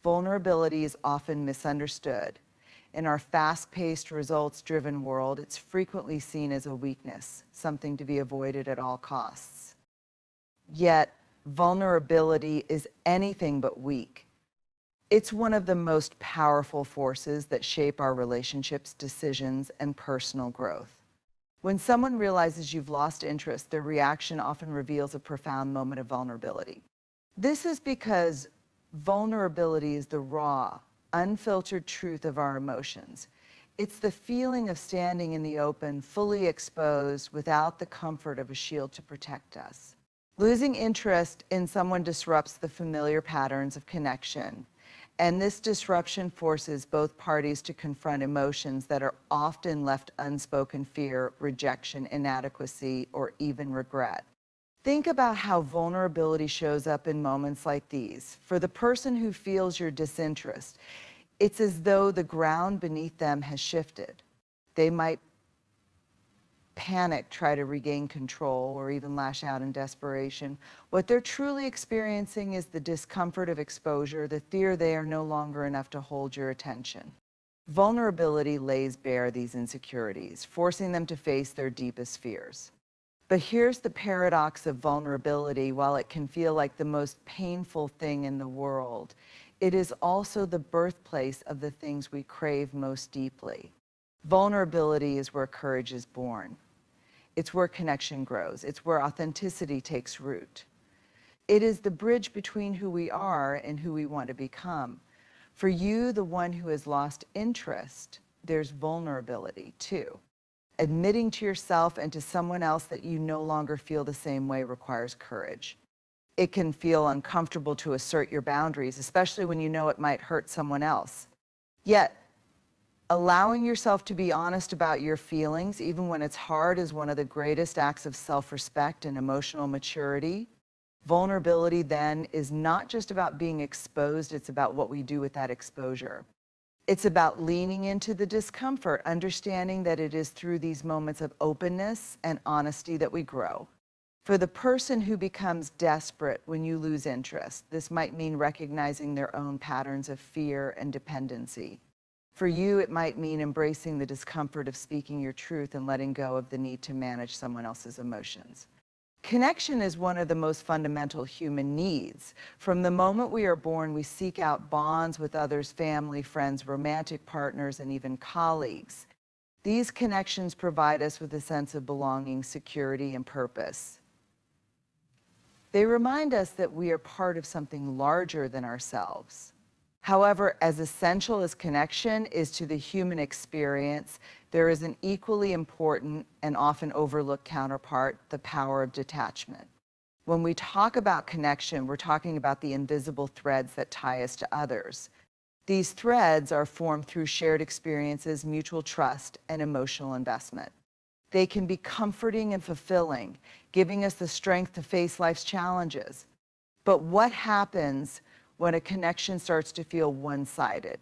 Vulnerability is often misunderstood. In our fast-paced, results-driven world, it's frequently seen as a weakness, something to be avoided at all costs. Yet, vulnerability is anything but weak. It's one of the most powerful forces that shape our relationships, decisions, and personal growth. When someone realizes you've lost interest, their reaction often reveals a profound moment of vulnerability. This is because vulnerability is the raw, unfiltered truth of our emotions. It's the feeling of standing in the open, fully exposed, without the comfort of a shield to protect us. Losing interest in someone disrupts the familiar patterns of connection, and this disruption forces both parties to confront emotions that are often left unspoken: fear, rejection, inadequacy, or even regret. Think about how vulnerability shows up in moments like these. For the person who feels your disinterest, it's as though the ground beneath them has shifted. They might panic, try to regain control, or even lash out in desperation. What they're truly experiencing is the discomfort of exposure, the fear they are no longer enough to hold your attention. Vulnerability lays bare these insecurities, forcing them to face their deepest fears. But here's the paradox of vulnerability. While it can feel like the most painful thing in the world, it is also the birthplace of the things we crave most deeply. Vulnerability is where courage is born. It's where connection grows. It's where authenticity takes root. It is the bridge between who we are and who we want to become. For you, the one who has lost interest, there's vulnerability too. Admitting to yourself and to someone else that you no longer feel the same way requires courage. It can feel uncomfortable to assert your boundaries, especially when you know it might hurt someone else. Yet, allowing yourself to be honest about your feelings, even when it's hard, is one of the greatest acts of self-respect and emotional maturity. Vulnerability, then, is not just about being exposed, it's about what we do with that exposure. It's about leaning into the discomfort, understanding that it is through these moments of openness and honesty that we grow. For the person who becomes desperate when you lose interest, this might mean recognizing their own patterns of fear and dependency. For you, it might mean embracing the discomfort of speaking your truth and letting go of the need to manage someone else's emotions. Connection is one of the most fundamental human needs. From the moment we are born, we seek out bonds with others, family, friends, romantic partners, and even colleagues. These connections provide us with a sense of belonging, security, and purpose. They remind us that we are part of something larger than ourselves. However, as essential as connection is to the human experience, there is an equally important and often overlooked counterpart: the power of detachment. When we talk about connection, we're talking about the invisible threads that tie us to others. These threads are formed through shared experiences, mutual trust, and emotional investment. They can be comforting and fulfilling, giving us the strength to face life's challenges. But what happens when a connection starts to feel one-sided?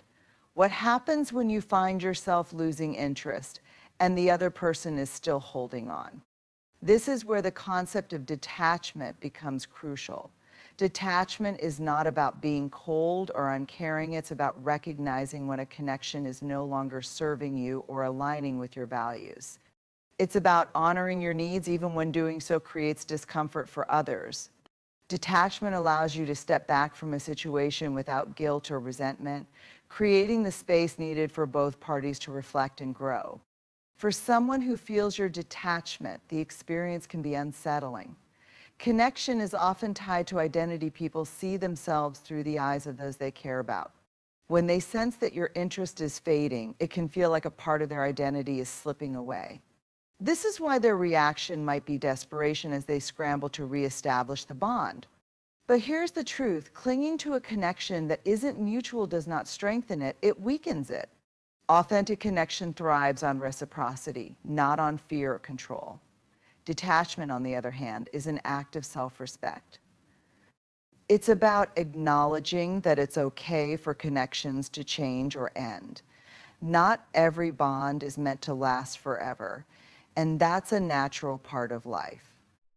What happens when you find yourself losing interest and the other person is still holding on? This is where the concept of detachment becomes crucial. Detachment is not about being cold or uncaring. It's about recognizing when a connection is no longer serving you or aligning with your values. It's about honoring your needs even when doing so creates discomfort for others. Detachment allows you to step back from a situation without guilt or resentment, creating the space needed for both parties to reflect and grow. For someone who feels your detachment, the experience can be unsettling. Connection is often tied to identity. People see themselves through the eyes of those they care about. When they sense that your interest is fading, it can feel like a part of their identity is slipping away. This is why their reaction might be desperation as they scramble to reestablish the bond. But here's the truth: clinging to a connection that isn't mutual does not strengthen it, it weakens it. Authentic connection thrives on reciprocity, not on fear or control. Detachment, on the other hand, is an act of self-respect. It's about acknowledging that it's okay for connections to change or end. Not every bond is meant to last forever, and that's a natural part of life.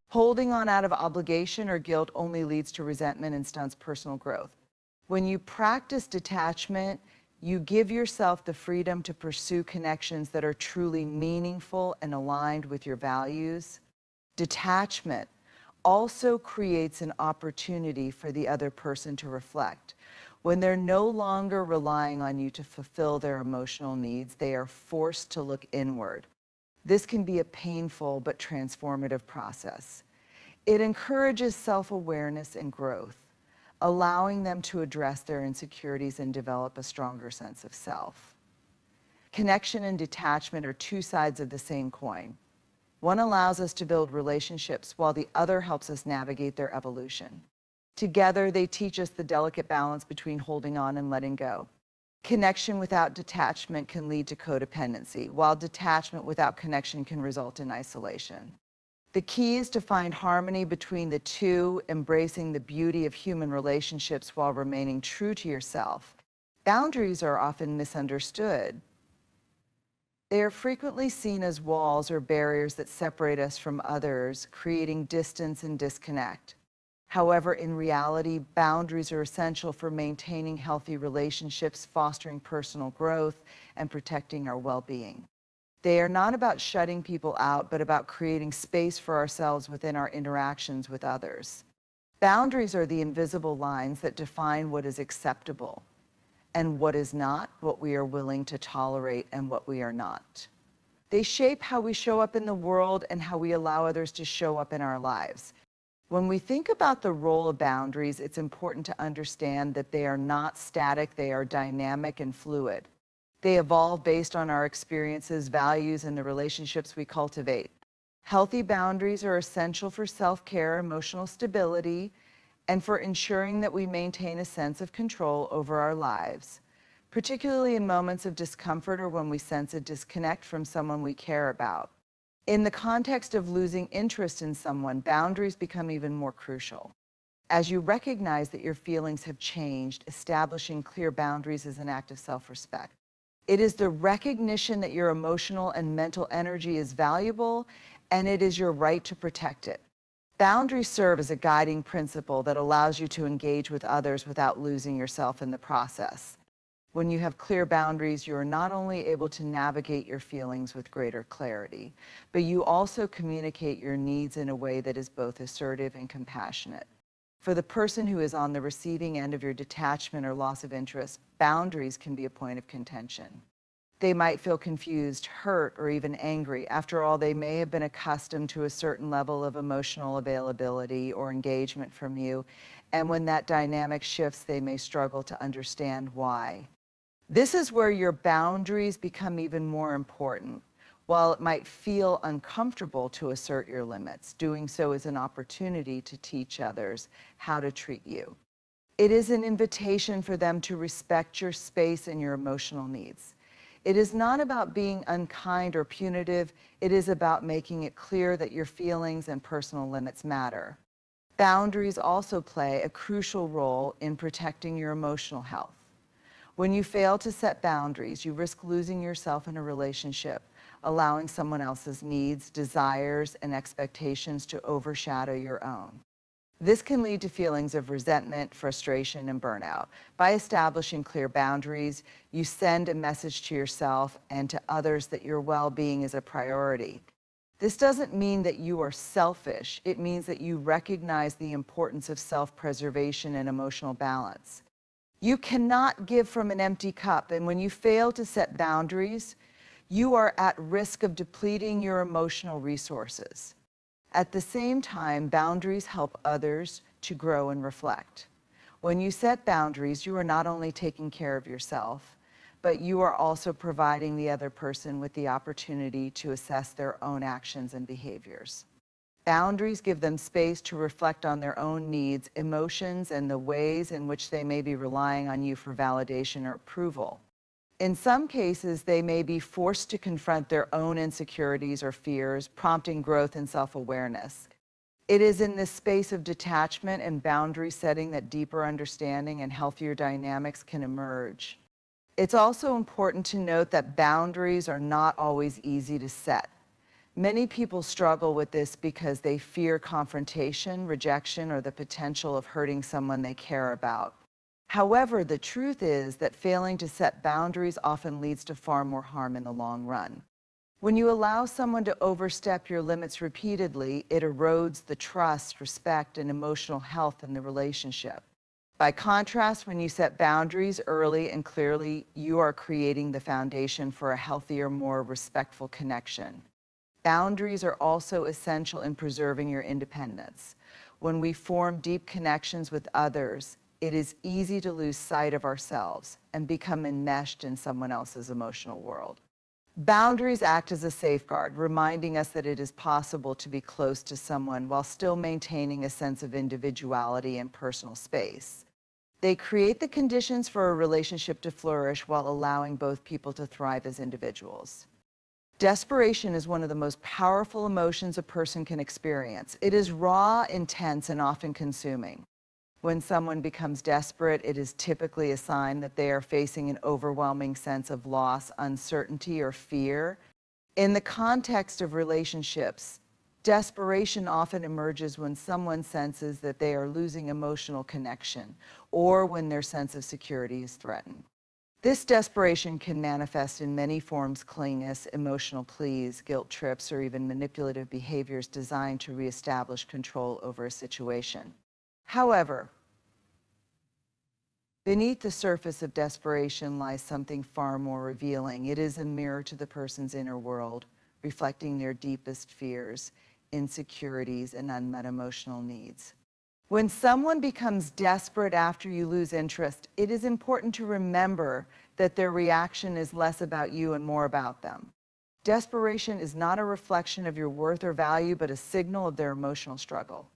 Holding on out of obligation or guilt only leads to resentment and stunts personal growth. When you practice detachment, you give yourself the freedom to pursue connections that are truly meaningful and aligned with your values. Detachment also creates an opportunity for the other person to reflect. When they're no longer relying on you to fulfill their emotional needs, they are forced to look inward. This can be a painful but transformative process. It encourages self-awareness and growth, allowing them to address their insecurities and develop a stronger sense of self. Connection and detachment are two sides of the same coin. One allows us to build relationships while the other helps us navigate their evolution. Together, they teach us the delicate balance between holding on and letting go. Connection without detachment can lead to codependency, while detachment without connection can result in isolation. The key is to find harmony between the two, embracing the beauty of human relationships while remaining true to yourself. Boundaries are often misunderstood. They are frequently seen as walls or barriers that separate us from others, creating distance and disconnect. However, in reality, boundaries are essential for maintaining healthy relationships, fostering personal growth, and protecting our well-being. They are not about shutting people out, but about creating space for ourselves within our interactions with others. Boundaries are the invisible lines that define what is acceptable and what is not, what we are willing to tolerate and what we are not. They shape how we show up in the world and how we allow others to show up in our lives. When we think about the role of boundaries, it's important to understand that they are not static, they are dynamic and fluid. They evolve based on our experiences, values, and the relationships we cultivate. Healthy boundaries are essential for self-care, emotional stability, and for ensuring that we maintain a sense of control over our lives, particularly in moments of discomfort or when we sense a disconnect from someone we care about. In the context of losing interest in someone, boundaries become even more crucial. As you recognize that your feelings have changed, establishing clear boundaries is an act of self-respect. It is the recognition that your emotional and mental energy is valuable, and it is your right to protect it. Boundaries serve as a guiding principle that allows you to engage with others without losing yourself in the process. When you have clear boundaries, you are not only able to navigate your feelings with greater clarity, but you also communicate your needs in a way that is both assertive and compassionate. For the person who is on the receiving end of your detachment or loss of interest, boundaries can be a point of contention. They might feel confused, hurt, or even angry. After all, they may have been accustomed to a certain level of emotional availability or engagement from you, and when that dynamic shifts, they may struggle to understand why. This is where your boundaries become even more important. While it might feel uncomfortable to assert your limits, doing so is an opportunity to teach others how to treat you. It is an invitation for them to respect your space and your emotional needs. It is not about being unkind or punitive. It is about making it clear that your feelings and personal limits matter. Boundaries also play a crucial role in protecting your emotional health. When you fail to set boundaries, you risk losing yourself in a relationship, allowing someone else's needs, desires, and expectations to overshadow your own. This can lead to feelings of resentment, frustration, and burnout. By establishing clear boundaries, you send a message to yourself and to others that your well-being is a priority. This doesn't mean that you are selfish. It means that you recognize the importance of self-preservation and emotional balance. You cannot give from an empty cup, and when you fail to set boundaries, you are at risk of depleting your emotional resources. At the same time, boundaries help others to grow and reflect. When you set boundaries, you are not only taking care of yourself, but you are also providing the other person with the opportunity to assess their own actions and behaviors. Boundaries give them space to reflect on their own needs, emotions, and the ways in which they may be relying on you for validation or approval. In some cases, they may be forced to confront their own insecurities or fears, prompting growth and self-awareness. It is in this space of detachment and boundary setting that deeper understanding and healthier dynamics can emerge. It's also important to note that boundaries are not always easy to set. Many people struggle with this because they fear confrontation, rejection, or the potential of hurting someone they care about. However, the truth is that failing to set boundaries often leads to far more harm in the long run. When you allow someone to overstep your limits repeatedly, it erodes the trust, respect, and emotional health in the relationship. By contrast, when you set boundaries early and clearly, you are creating the foundation for a healthier, more respectful connection. Boundaries are also essential in preserving your independence. When we form deep connections with others, it is easy to lose sight of ourselves and become enmeshed in someone else's emotional world. Boundaries act as a safeguard, reminding us that it is possible to be close to someone while still maintaining a sense of individuality and personal space. They create the conditions for a relationship to flourish while allowing both people to thrive as individuals. Desperation is one of the most powerful emotions a person can experience. It is raw, intense, and often consuming. When someone becomes desperate, it is typically a sign that they are facing an overwhelming sense of loss, uncertainty, or fear. In the context of relationships, desperation often emerges when someone senses that they are losing emotional connection or when their sense of security is threatened. This desperation can manifest in many forms: clinginess, emotional pleas, guilt trips, or even manipulative behaviors designed to reestablish control over a situation. However, beneath the surface of desperation lies something far more revealing. It is a mirror to the person's inner world, reflecting their deepest fears, insecurities, and unmet emotional needs. When someone becomes desperate after you lose interest, it is important to remember that their reaction is less about you and more about them. Desperation is not a reflection of your worth or value, but a signal of their emotional struggle.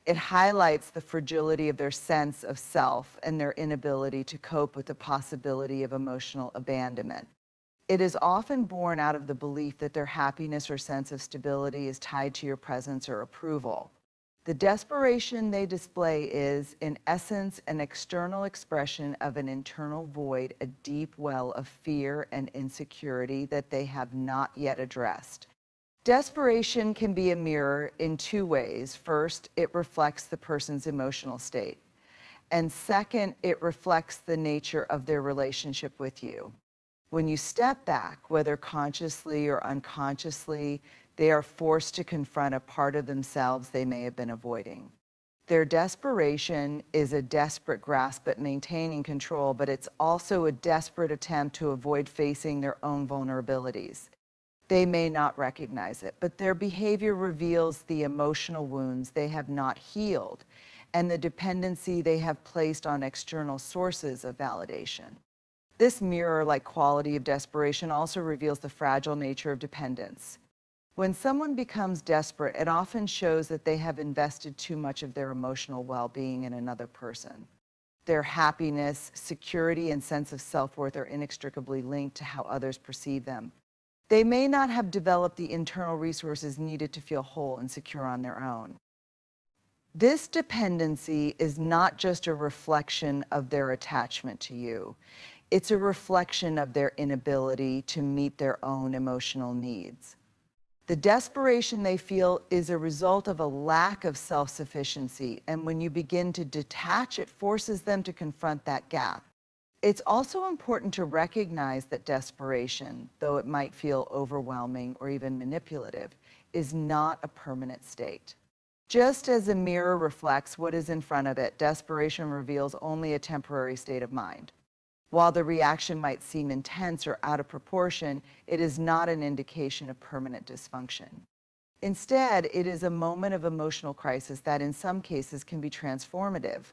It highlights the fragility of their sense of self and their inability to cope with the possibility of emotional abandonment. It is often born out of the belief that their happiness or sense of stability is tied to your presence or approval. The desperation they display is, in essence, an external expression of an internal void, a deep well of fear and insecurity that they have not yet addressed. Desperation can be a mirror in two ways. First, it reflects the person's emotional state. And second, it reflects the nature of their relationship with you. When you step back, whether consciously or unconsciously, they are forced to confront a part of themselves they may have been avoiding. Their desperation is a desperate grasp at maintaining control, but it's also a desperate attempt to avoid facing their own vulnerabilities. They may not recognize it, but their behavior reveals the emotional wounds they have not healed and the dependency they have placed on external sources of validation. This mirror-like quality of desperation also reveals the fragile nature of dependence. When someone becomes desperate, it often shows that they have invested too much of their emotional well-being in another person. Their happiness, security, and sense of self-worth are inextricably linked to how others perceive them. They may not have developed the internal resources needed to feel whole and secure on their own. This dependency is not just a reflection of their attachment to you. It's a reflection of their inability to meet their own emotional needs. The desperation they feel is a result of a lack of self-sufficiency, and when you begin to detach, it forces them to confront that gap. It's also important to recognize that desperation, though it might feel overwhelming or even manipulative, is not a permanent state. Just as a mirror reflects what is in front of it, desperation reveals only a temporary state of mind. While the reaction might seem intense or out of proportion, it is not an indication of permanent dysfunction. Instead, it is a moment of emotional crisis that in some cases can be transformative.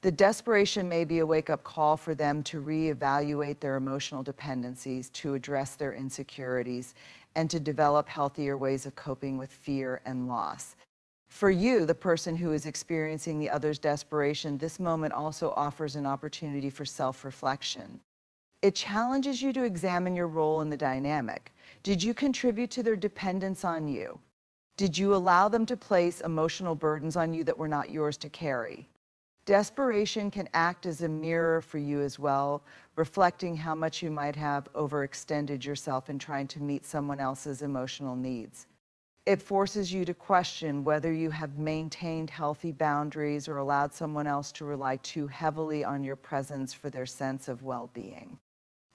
The desperation may be a wake-up call for them to reevaluate their emotional dependencies, to address their insecurities, and to develop healthier ways of coping with fear and loss. For you, the person who is experiencing the other's desperation, this moment also offers an opportunity for self-reflection. It challenges you to examine your role in the dynamic. Did you contribute to their dependence on you? Did you allow them to place emotional burdens on you that were not yours to carry? Desperation can act as a mirror for you as well, reflecting how much you might have overextended yourself in trying to meet someone else's emotional needs. It forces you to question whether you have maintained healthy boundaries or allowed someone else to rely too heavily on your presence for their sense of well-being.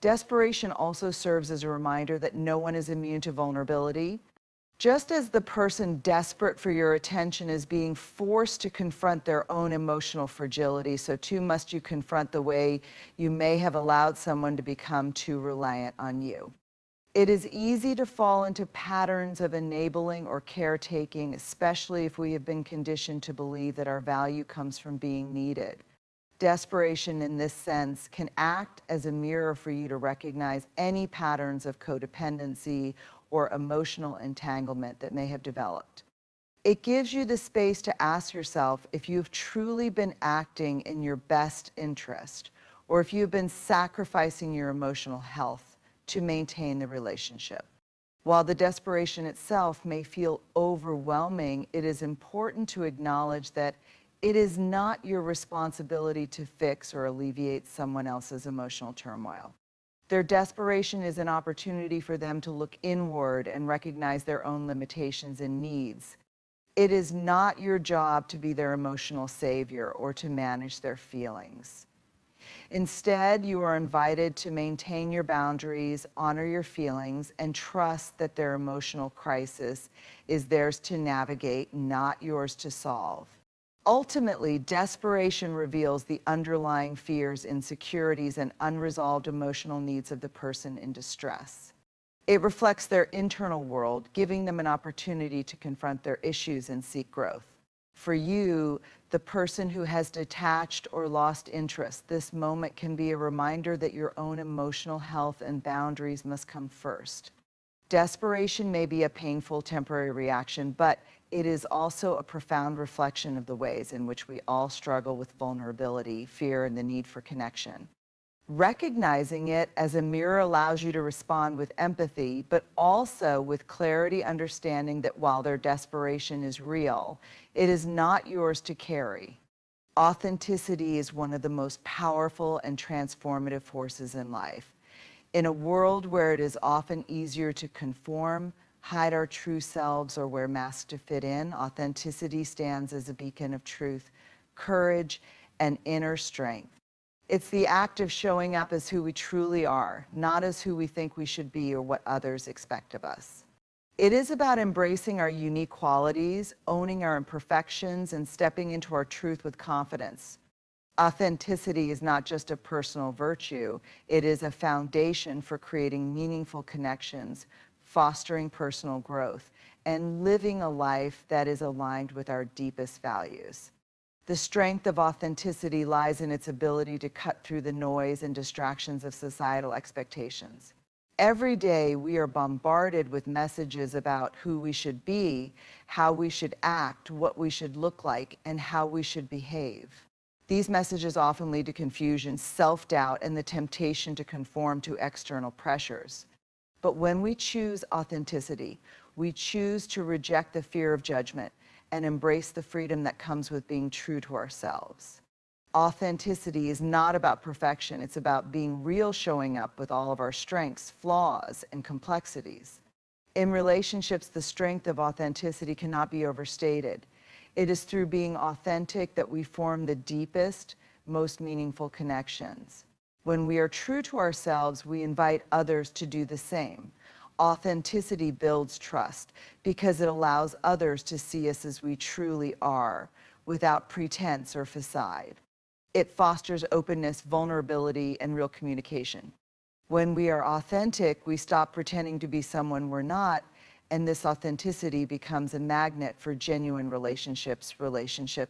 Desperation also serves as a reminder that no one is immune to vulnerability. Just as the person desperate for your attention is being forced to confront their own emotional fragility, so too must you confront the way you may have allowed someone to become too reliant on you. It is easy to fall into patterns of enabling or caretaking, especially if we have been conditioned to believe that our value comes from being needed. Desperation in this sense can act as a mirror for you to recognize any patterns of codependency or emotional entanglement that may have developed. It gives you the space to ask yourself if you've truly been acting in your best interest, or if you've been sacrificing your emotional health to maintain the relationship. While the desperation itself may feel overwhelming, it is important to acknowledge that it is not your responsibility to fix or alleviate someone else's emotional turmoil. Their desperation is an opportunity for them to look inward and recognize their own limitations and needs. It is not your job to be their emotional savior or to manage their feelings. Instead, you are invited to maintain your boundaries, honor your feelings, and trust that their emotional crisis is theirs to navigate, not yours to solve. Ultimately, desperation reveals the underlying fears, insecurities, and unresolved emotional needs of the person in distress. It reflects their internal world, giving them an opportunity to confront their issues and seek growth. For you, the person who has detached or lost interest, this moment can be a reminder that your own emotional health and boundaries must come first. Desperation may be a painful temporary reaction, but it is also a profound reflection of the ways in which we all struggle with vulnerability, fear, and the need for connection. Recognizing it as a mirror allows you to respond with empathy, but also with clarity, understanding that while their desperation is real, it is not yours to carry. Authenticity is one of the most powerful and transformative forces in life. In a world where it is often easier to conform, hide our true selves, or wear masks to fit in, authenticity stands as a beacon of truth, courage, and inner strength. It's the act of showing up as who we truly are, not as who we think we should be or what others expect of us. It is about embracing our unique qualities, owning our imperfections, and stepping into our truth with confidence. Authenticity is not just a personal virtue, it is a foundation for creating meaningful connections, fostering personal growth, and living a life that is aligned with our deepest values. The strength of authenticity lies in its ability to cut through the noise and distractions of societal expectations. Every day, we are bombarded with messages about who we should be, how we should act, what we should look like, and how we should behave. These messages often lead to confusion, self-doubt, and the temptation to conform to external pressures. But when we choose authenticity, we choose to reject the fear of judgment and embrace the freedom that comes with being true to ourselves. Authenticity is not about perfection. It's about being real, showing up with all of our strengths, flaws, and complexities. In relationships, the strength of authenticity cannot be overstated. It is through being authentic that we form the deepest, most meaningful connections. When we are true to ourselves, we invite others to do the same. Authenticity builds trust because it allows others to see us as we truly are, without pretense or facade. It fosters openness, vulnerability, and real communication. When we are authentic, we stop pretending to be someone we're not, and this authenticity becomes a magnet for genuine relationships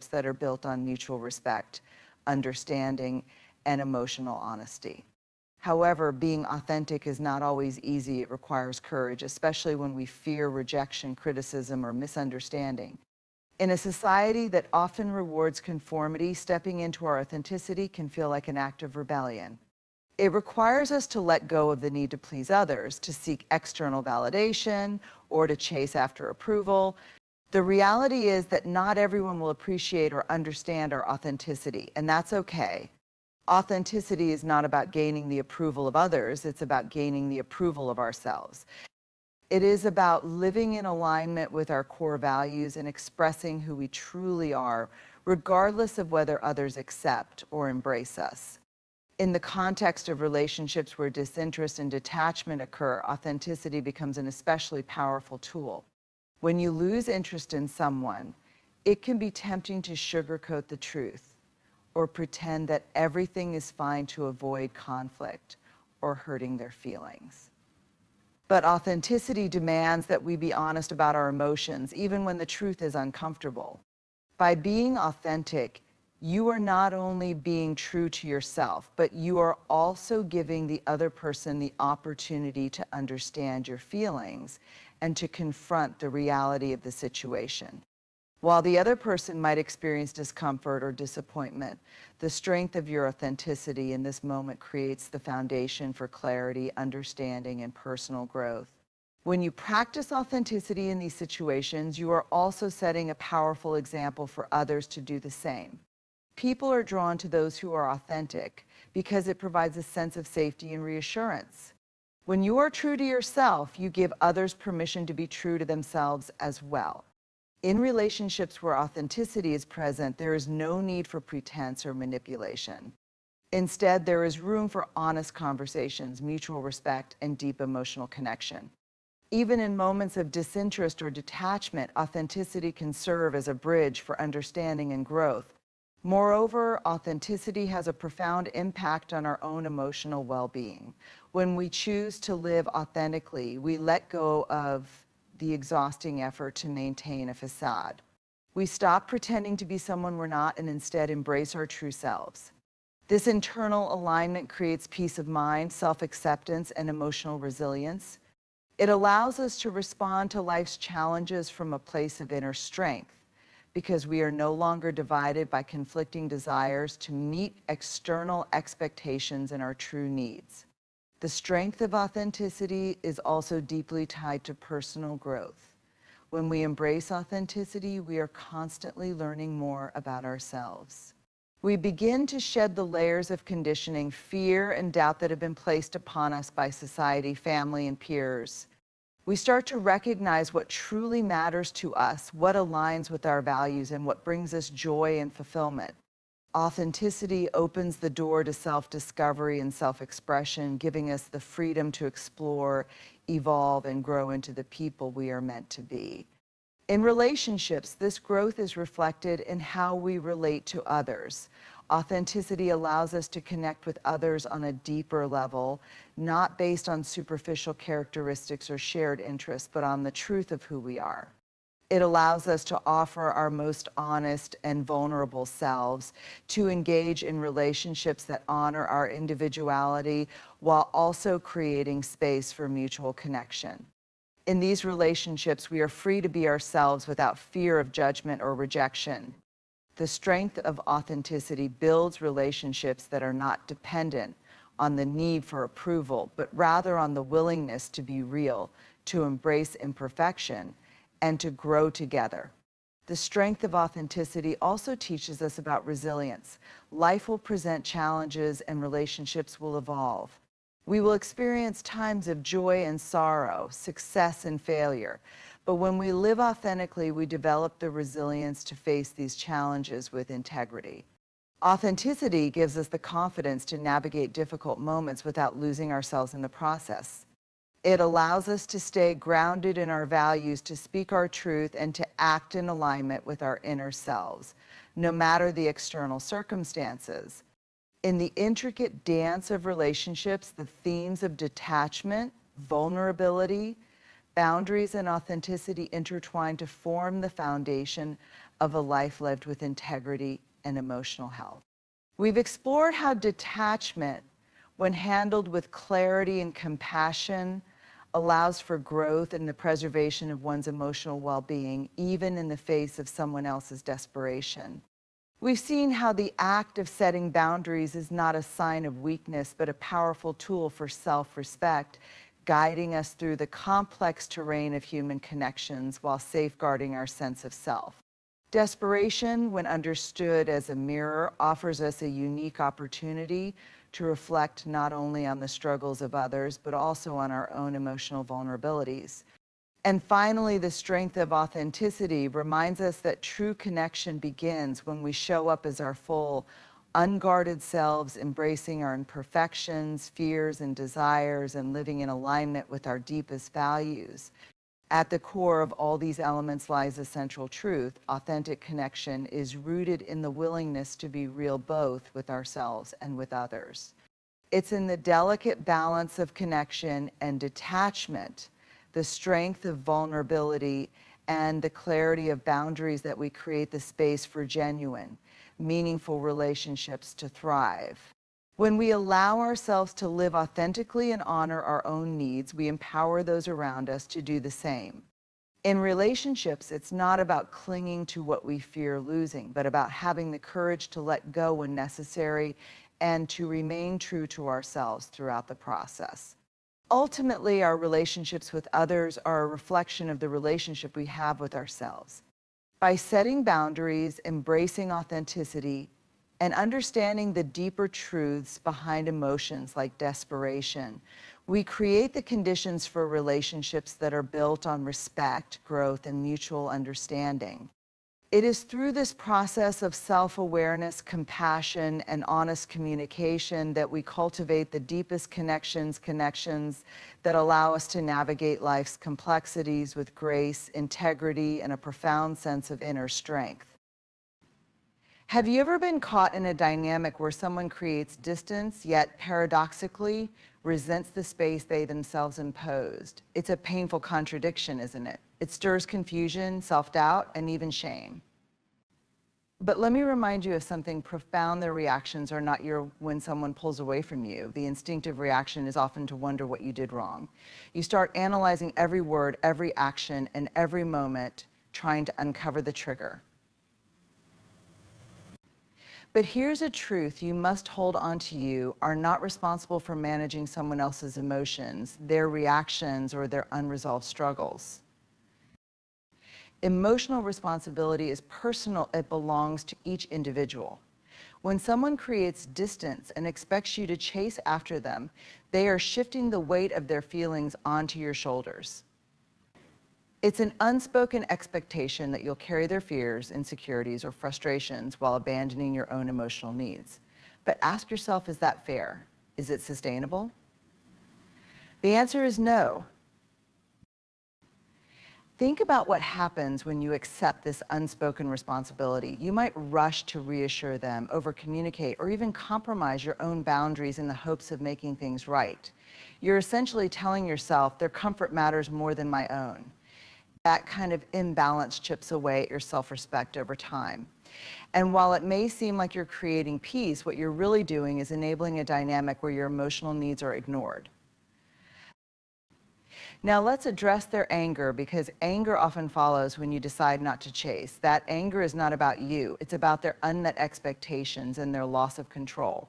that are built on mutual respect, understanding, and emotional honesty. However, being authentic is not always easy. It requires courage, especially when we fear rejection, criticism, or misunderstanding. In a society that often rewards conformity, stepping into our authenticity can feel like an act of rebellion. It requires us to let go of the need to please others, to seek external validation, or to chase after approval. The reality is that not everyone will appreciate or understand our authenticity, and that's okay. Authenticity is not about gaining the approval of others, it's about gaining the approval of ourselves. It is about living in alignment with our core values and expressing who we truly are, regardless of whether others accept or embrace us. In the context of relationships where disinterest and detachment occur, authenticity becomes an especially powerful tool. When you lose interest in someone, it can be tempting to sugarcoat the truth or pretend that everything is fine to avoid conflict or hurting their feelings. But authenticity demands that we be honest about our emotions, even when the truth is uncomfortable. By being authentic, you are not only being true to yourself, but you are also giving the other person the opportunity to understand your feelings and to confront the reality of the situation. While the other person might experience discomfort or disappointment, the strength of your authenticity in this moment creates the foundation for clarity, understanding, and personal growth. When you practice authenticity in these situations, you are also setting a powerful example for others to do the same. People are drawn to those who are authentic because it provides a sense of safety and reassurance. When you are true to yourself, you give others permission to be true to themselves as well. In relationships where authenticity is present, there is no need for pretense or manipulation. Instead, there is room for honest conversations, mutual respect, and deep emotional connection. Even in moments of disinterest or detachment, authenticity can serve as a bridge for understanding and growth. Moreover, authenticity has a profound impact on our own emotional well-being. When we choose to live authentically, we let go of the exhausting effort to maintain a facade. We stop pretending to be someone we're not and instead embrace our true selves. This internal alignment creates peace of mind, self-acceptance, and emotional resilience. It allows us to respond to life's challenges from a place of inner strength because we are no longer divided by conflicting desires to meet external expectations and our true needs. The strength of authenticity is also deeply tied to personal growth. When we embrace authenticity, we are constantly learning more about ourselves. We begin to shed the layers of conditioning, fear, and doubt that have been placed upon us by society, family, and peers. We start to recognize what truly matters to us, what aligns with our values, and what brings us joy and fulfillment. Authenticity opens the door to self-discovery and self-expression, giving us the freedom to explore, evolve, and grow into the people we are meant to be. In relationships, this growth is reflected in how we relate to others. Authenticity allows us to connect with others on a deeper level, not based on superficial characteristics or shared interests, but on the truth of who we are. It allows us to offer our most honest and vulnerable selves, to engage in relationships that honor our individuality while also creating space for mutual connection. In these relationships, we are free to be ourselves without fear of judgment or rejection. The strength of authenticity builds relationships that are not dependent on the need for approval, but rather on the willingness to be real, to embrace imperfection, and to grow together. The strength of authenticity also teaches us about resilience. Life will present challenges and relationships will evolve. We will experience times of joy and sorrow, success and failure. But when we live authentically, we develop the resilience to face these challenges with integrity. Authenticity gives us the confidence to navigate difficult moments without losing ourselves in the process. It allows us to stay grounded in our values, to speak our truth, and to act in alignment with our inner selves, no matter the external circumstances. In the intricate dance of relationships, the themes of detachment, vulnerability, boundaries, and authenticity intertwine to form the foundation of a life lived with integrity and emotional health. We've explored how detachment, when handled with clarity and compassion, allows for growth and the preservation of one's emotional well-being, even in the face of someone else's desperation. We've seen how the act of setting boundaries is not a sign of weakness, but a powerful tool for self-respect, guiding us through the complex terrain of human connections while safeguarding our sense of self. Desperation, when understood as a mirror, offers us a unique opportunity to reflect not only on the struggles of others, but also on our own emotional vulnerabilities. And finally, the strength of authenticity reminds us that true connection begins when we show up as our full, unguarded selves, embracing our imperfections, fears, and desires, and living in alignment with our deepest values. At the core of all these elements lies a central truth. Authentic connection is rooted in the willingness to be real both with ourselves and with others. It's in the delicate balance of connection and detachment, the strength of vulnerability, and the clarity of boundaries that we create the space for genuine, meaningful relationships to thrive. When we allow ourselves to live authentically and honor our own needs, we empower those around us to do the same. In relationships, it's not about clinging to what we fear losing, but about having the courage to let go when necessary and to remain true to ourselves throughout the process. Ultimately, our relationships with others are a reflection of the relationship we have with ourselves. By setting boundaries, embracing authenticity, and understanding the deeper truths behind emotions like desperation, we create the conditions for relationships that are built on respect, growth, and mutual understanding. It is through this process of self-awareness, compassion, and honest communication that we cultivate the deepest connections that allow us to navigate life's complexities with grace, integrity, and a profound sense of inner strength. Have you ever been caught in a dynamic where someone creates distance, yet paradoxically resents the space they themselves imposed? It's a painful contradiction, isn't it? It stirs confusion, self-doubt, and even shame. But let me remind you of something profound. Their reactions are not when someone pulls away from you. The instinctive reaction is often to wonder what you did wrong. You start analyzing every word, every action, and every moment, trying to uncover the trigger. But here's a truth you must hold on to: you are not responsible for managing someone else's emotions, their reactions, or their unresolved struggles. Emotional responsibility is personal. It belongs to each individual. When someone creates distance and expects you to chase after them, they are shifting the weight of their feelings onto your shoulders. It's an unspoken expectation that you'll carry their fears, insecurities, or frustrations while abandoning your own emotional needs. But ask yourself, is that fair? Is it sustainable? The answer is no. Think about what happens when you accept this unspoken responsibility. You might rush to reassure them, over-communicate, or even compromise your own boundaries in the hopes of making things right. You're essentially telling yourself their comfort matters more than my own. That kind of imbalance chips away at your self-respect over time. And while it may seem like you're creating peace, what you're really doing is enabling a dynamic where your emotional needs are ignored. Now let's address their anger, because anger often follows when you decide not to chase. That anger is not about you. It's about their unmet expectations and their loss of control.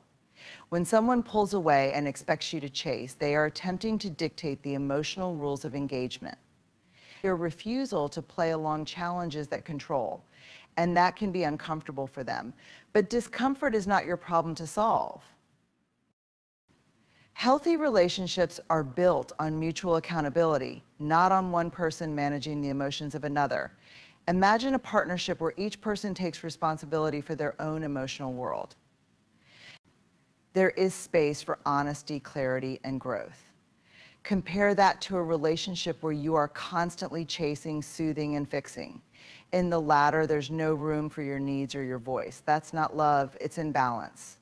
When someone pulls away and expects you to chase, they are attempting to dictate the emotional rules of engagement. Your refusal to play along challenges that control, and that can be uncomfortable for them. But discomfort is not your problem to solve. Healthy relationships are built on mutual accountability, not on one person managing the emotions of another. Imagine a partnership where each person takes responsibility for their own emotional world. There is space for honesty, clarity, and growth. Compare that to a relationship where you are constantly chasing, soothing, and fixing. In the latter, there's no room for your needs or your voice. That's not love, it's imbalance.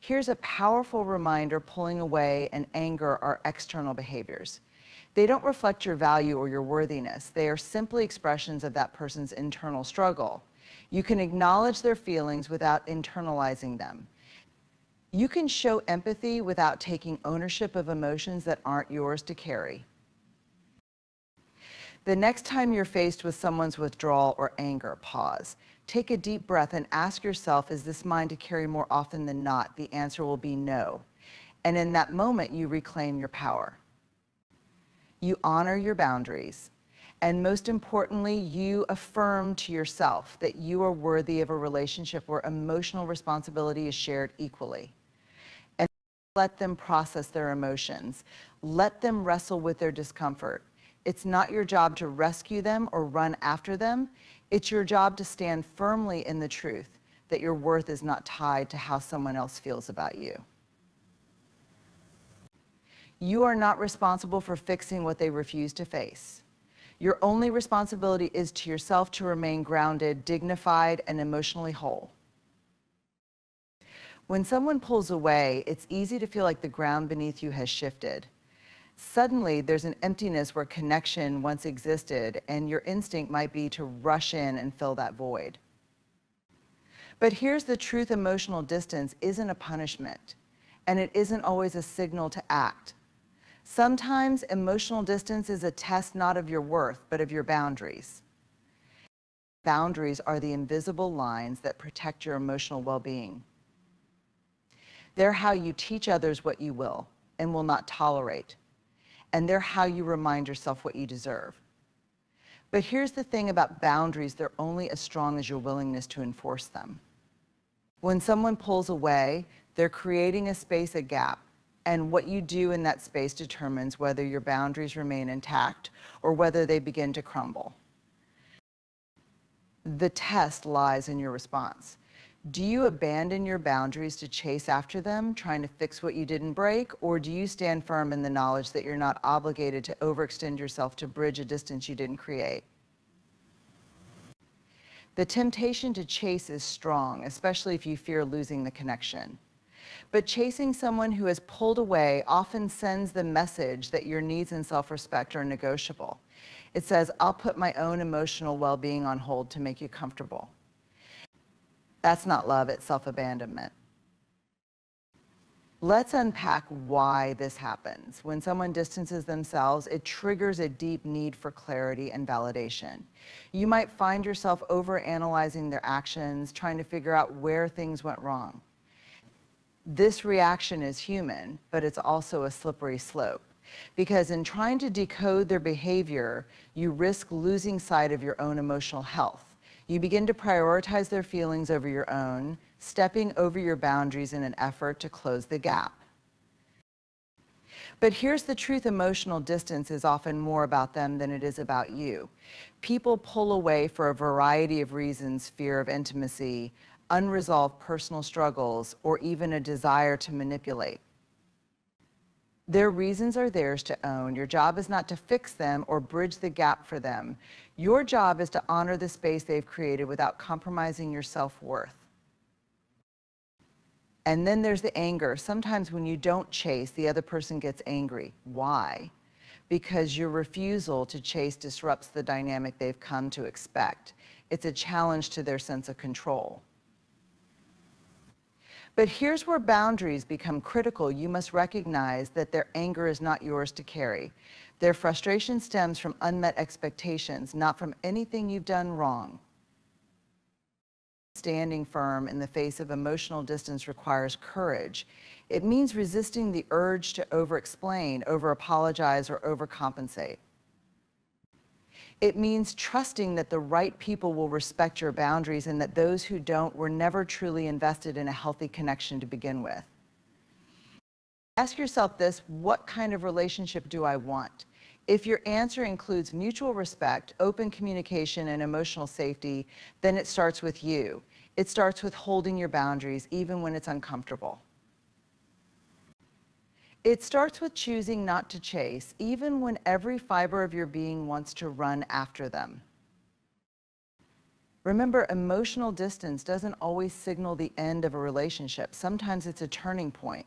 Here's a powerful reminder: pulling away and anger are external behaviors. They don't reflect your value or your worthiness. They are simply expressions of that person's internal struggle. You can acknowledge their feelings without internalizing them. You can show empathy without taking ownership of emotions that aren't yours to carry. The next time you're faced with someone's withdrawal or anger, pause. Take a deep breath and ask yourself, is this mine to carry more often than not? The answer will be no. And in that moment, you reclaim your power. You honor your boundaries. And most importantly, you affirm to yourself that you are worthy of a relationship where emotional responsibility is shared equally. Let them process their emotions. Let them wrestle with their discomfort. It's not your job to rescue them or run after them. It's your job to stand firmly in the truth that your worth is not tied to how someone else feels about you. You are not responsible for fixing what they refuse to face. Your only responsibility is to yourself to remain grounded, dignified, and emotionally whole. When someone pulls away, it's easy to feel like the ground beneath you has shifted. Suddenly, there's an emptiness where connection once existed, and your instinct might be to rush in and fill that void. But here's the truth: emotional distance isn't a punishment, and it isn't always a signal to act. Sometimes emotional distance is a test not of your worth, but of your boundaries. Boundaries are the invisible lines that protect your emotional well-being. They're how you teach others what you will and will not tolerate. And they're how you remind yourself what you deserve. But here's the thing about boundaries: they're only as strong as your willingness to enforce them. When someone pulls away, they're creating a space, a gap. And what you do in that space determines whether your boundaries remain intact or whether they begin to crumble. The test lies in your response. Do you abandon your boundaries to chase after them, trying to fix what you didn't break? Or do you stand firm in the knowledge that you're not obligated to overextend yourself to bridge a distance you didn't create? The temptation to chase is strong, especially if you fear losing the connection. But chasing someone who has pulled away often sends the message that your needs and self-respect are negotiable. It says, I'll put my own emotional well-being on hold to make you comfortable. That's not love, it's self-abandonment. Let's unpack why this happens. When someone distances themselves, it triggers a deep need for clarity and validation. You might find yourself overanalyzing their actions, trying to figure out where things went wrong. This reaction is human, but it's also a slippery slope. Because in trying to decode their behavior, you risk losing sight of your own emotional health. You begin to prioritize their feelings over your own, stepping over your boundaries in an effort to close the gap. But here's the truth: emotional distance is often more about them than it is about you. People pull away for a variety of reasons: fear of intimacy, unresolved personal struggles, or even a desire to manipulate. Their reasons are theirs to own. Your job is not to fix them or bridge the gap for them. Your job is to honor the space they've created without compromising your self-worth. And then there's the anger. Sometimes when you don't chase, the other person gets angry. Why? Because your refusal to chase disrupts the dynamic they've come to expect. It's a challenge to their sense of control. But here's where boundaries become critical. You must recognize that their anger is not yours to carry. Their frustration stems from unmet expectations, not from anything you've done wrong. Standing firm in the face of emotional distance requires courage. It means resisting the urge to over-explain, over-apologize, or overcompensate. It means trusting that the right people will respect your boundaries and that those who don't were never truly invested in a healthy connection to begin with. Ask yourself this: what kind of relationship do I want? If your answer includes mutual respect, open communication, and emotional safety, then it starts with you. It starts with holding your boundaries, even when it's uncomfortable. It starts with choosing not to chase, even when every fiber of your being wants to run after them. Remember, emotional distance doesn't always signal the end of a relationship. Sometimes it's a turning point.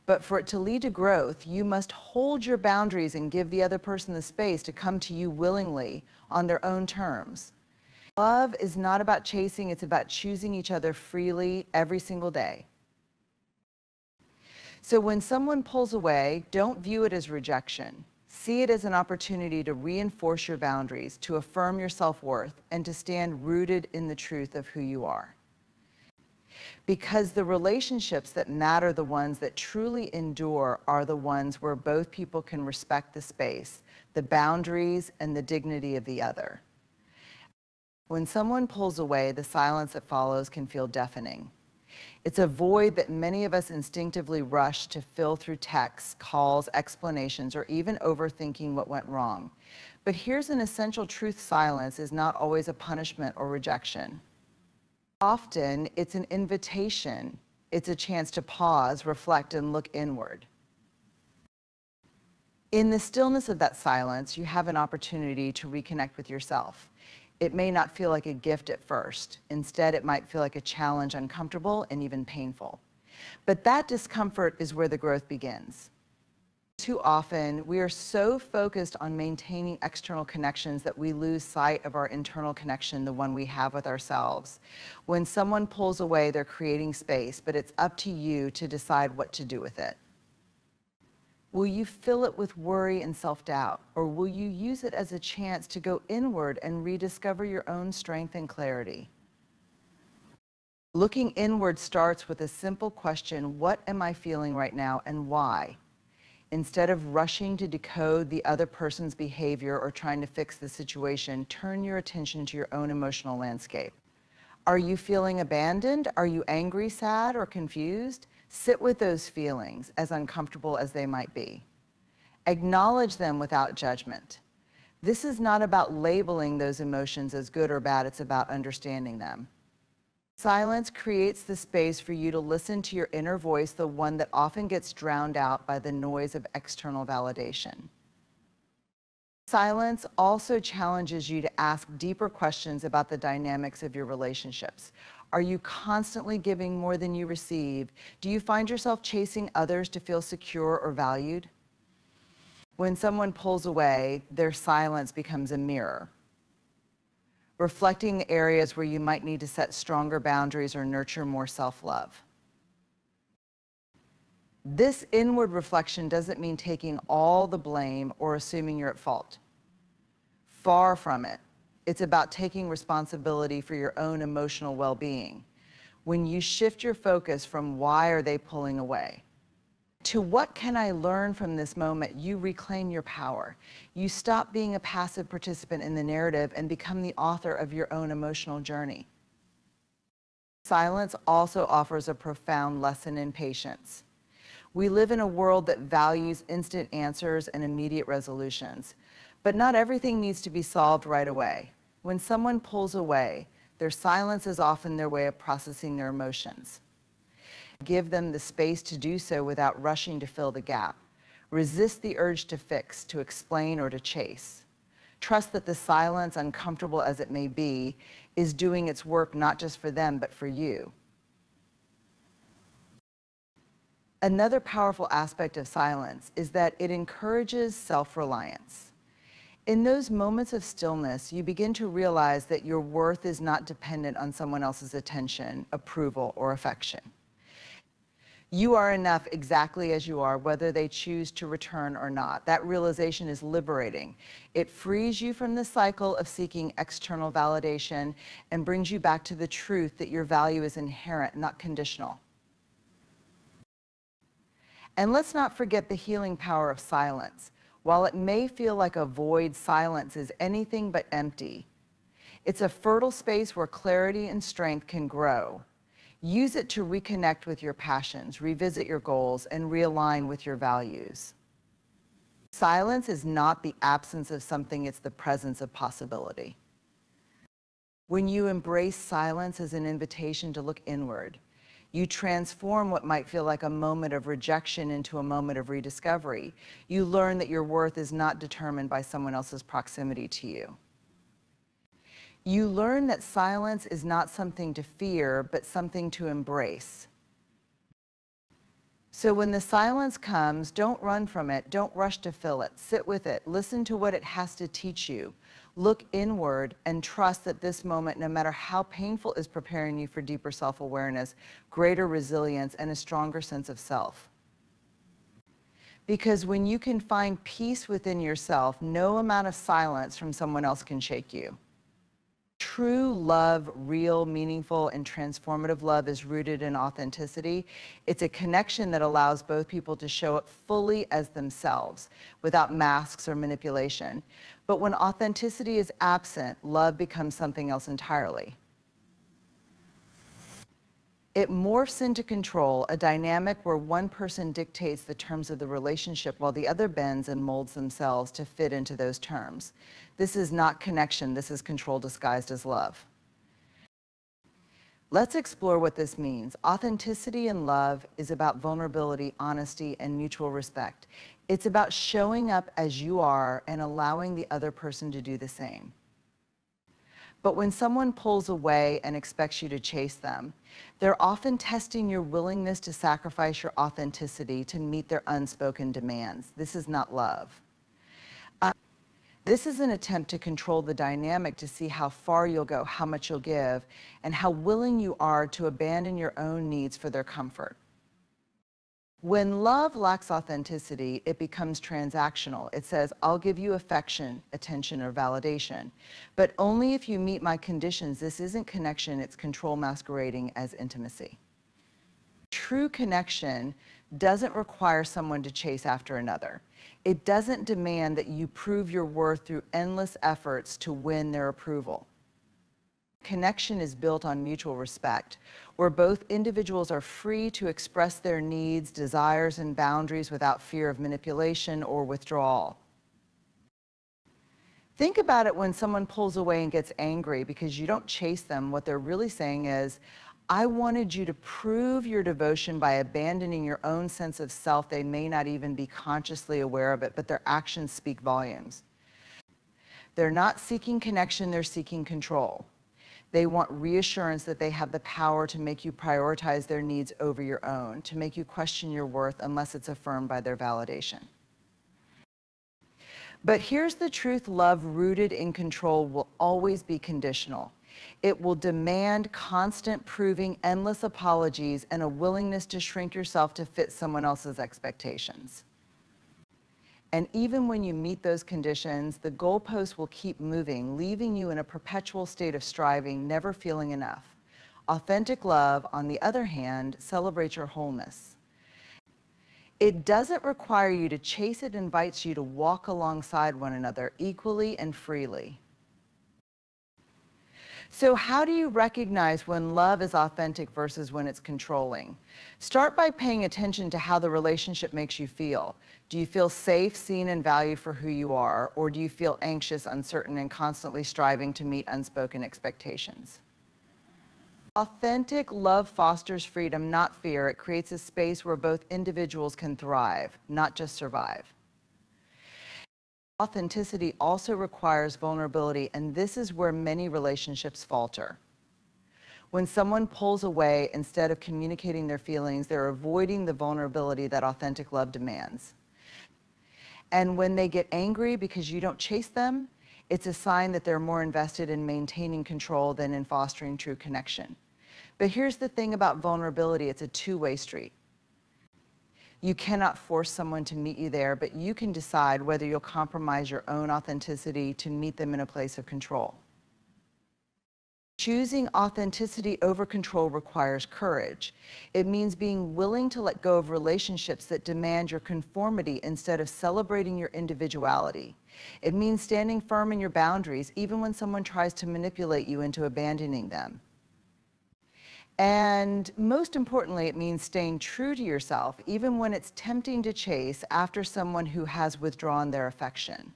But for it to lead to growth, you must hold your boundaries and give the other person the space to come to you willingly on their own terms. Love is not about chasing, it's about choosing each other freely every single day. So when someone pulls away, don't view it as rejection. See it as an opportunity to reinforce your boundaries, to affirm your self-worth, and to stand rooted in the truth of who you are. Because the relationships that matter, the ones that truly endure, are the ones where both people can respect the space, the boundaries, and the dignity of the other. When someone pulls away, the silence that follows can feel deafening. It's a void that many of us instinctively rush to fill through texts, calls, explanations, or even overthinking what went wrong. But here's an essential truth: silence is not always a punishment or rejection. Often, it's an invitation. It's a chance to pause, reflect, and look inward. In the stillness of that silence, you have an opportunity to reconnect with yourself. It may not feel like a gift at first. Instead, it might feel like a challenge, uncomfortable, and even painful. But that discomfort is where the growth begins. Too often, we are so focused on maintaining external connections that we lose sight of our internal connection, the one we have with ourselves. When someone pulls away, they're creating space, but it's up to you to decide what to do with it. Will you fill it with worry and self-doubt, or will you use it as a chance to go inward and rediscover your own strength and clarity? Looking inward starts with a simple question: what am I feeling right now and why? Instead of rushing to decode the other person's behavior or trying to fix the situation, turn your attention to your own emotional landscape. Are you feeling abandoned? Are you angry, sad, or confused? Sit with those feelings, as uncomfortable as they might be. Acknowledge them without judgment. This is not about labeling those emotions as good or bad, it's about understanding them. Silence creates the space for you to listen to your inner voice, the one that often gets drowned out by the noise of external validation. Silence also challenges you to ask deeper questions about the dynamics of your relationships. Are you constantly giving more than you receive? Do you find yourself chasing others to feel secure or valued? When someone pulls away, their silence becomes a mirror, reflecting the areas where you might need to set stronger boundaries or nurture more self-love. This inward reflection doesn't mean taking all the blame or assuming you're at fault. Far from it. It's about taking responsibility for your own emotional well-being. When you shift your focus from why are they pulling away to what can I learn from this moment, you reclaim your power. You stop being a passive participant in the narrative and become the author of your own emotional journey. Silence also offers a profound lesson in patience. We live in a world that values instant answers and immediate resolutions, but not everything needs to be solved right away. When someone pulls away, their silence is often their way of processing their emotions. Give them the space to do so without rushing to fill the gap. Resist the urge to fix, to explain, or to chase. Trust that the silence, uncomfortable as it may be, is doing its work not just for them, but for you. Another powerful aspect of silence is that it encourages self-reliance. In those moments of stillness, you begin to realize that your worth is not dependent on someone else's attention, approval, or affection. You are enough exactly as you are, whether they choose to return or not. That realization is liberating. It frees you from the cycle of seeking external validation and brings you back to the truth that your value is inherent, not conditional. And let's not forget the healing power of silence. While it may feel like a void, silence is anything but empty. It's a fertile space where clarity and strength can grow. Use it to reconnect with your passions, revisit your goals, and realign with your values. Silence is not the absence of something, it's the presence of possibility. When you embrace silence as an invitation to look inward, you transform what might feel like a moment of rejection into a moment of rediscovery. You learn that your worth is not determined by someone else's proximity to you. You learn that silence is not something to fear, but something to embrace. So when the silence comes, don't run from it, don't rush to fill it, sit with it, listen to what it has to teach you. Look inward and trust that this moment, no matter how painful, is preparing you for deeper self-awareness, greater resilience, and a stronger sense of self. Because when you can find peace within yourself, no amount of silence from someone else can shake you. True love, real, meaningful, and transformative love is rooted in authenticity. It's a connection that allows both people to show up fully as themselves, without masks or manipulation. But when authenticity is absent, love becomes something else entirely. It morphs into control, a dynamic where one person dictates the terms of the relationship while the other bends and molds themselves to fit into those terms. This is not connection, this is control disguised as love. Let's explore what this means. Authenticity in love is about vulnerability, honesty, and mutual respect. It's about showing up as you are and allowing the other person to do the same. But when someone pulls away and expects you to chase them, they're often testing your willingness to sacrifice your authenticity to meet their unspoken demands. This is not love. This is an attempt to control the dynamic to see how far you'll go, how much you'll give, and how willing you are to abandon your own needs for their comfort. When love lacks authenticity, it becomes transactional. It says, I'll give you affection, attention, or validation, but only if you meet my conditions. This isn't connection, it's control masquerading as intimacy. True connection doesn't require someone to chase after another. It doesn't demand that you prove your worth through endless efforts to win their approval. Connection is built on mutual respect, where both individuals are free to express their needs, desires, and boundaries without fear of manipulation or withdrawal. Think about it when someone pulls away and gets angry because you don't chase them. What they're really saying is, I wanted you to prove your devotion by abandoning your own sense of self. They may not even be consciously aware of it, but their actions speak volumes. They're not seeking connection, they're seeking control. They want reassurance that they have the power to make you prioritize their needs over your own, to make you question your worth unless it's affirmed by their validation. But here's the truth: love rooted in control will always be conditional. It will demand constant proving, endless apologies, and a willingness to shrink yourself to fit someone else's expectations. And even when you meet those conditions, the goalposts will keep moving, leaving you in a perpetual state of striving, never feeling enough. Authentic love, on the other hand, celebrates your wholeness. It doesn't require you to chase, it invites you to walk alongside one another equally and freely. So how do you recognize when love is authentic versus when it's controlling? Start by paying attention to how the relationship makes you feel. Do you feel safe, seen, and valued for who you are? Or do you feel anxious, uncertain, and constantly striving to meet unspoken expectations? Authentic love fosters freedom, not fear. It creates a space where both individuals can thrive, not just survive. Authenticity also requires vulnerability, and this is where many relationships falter. When someone pulls away, instead of communicating their feelings, they're avoiding the vulnerability that authentic love demands. And when they get angry because you don't chase them, it's a sign that they're more invested in maintaining control than in fostering true connection. But here's the thing about vulnerability: it's a two-way street. You cannot force someone to meet you there, but you can decide whether you'll compromise your own authenticity to meet them in a place of control. Choosing authenticity over control requires courage. It means being willing to let go of relationships that demand your conformity instead of celebrating your individuality. It means standing firm in your boundaries, even when someone tries to manipulate you into abandoning them. And most importantly, it means staying true to yourself, even when it's tempting to chase after someone who has withdrawn their affection.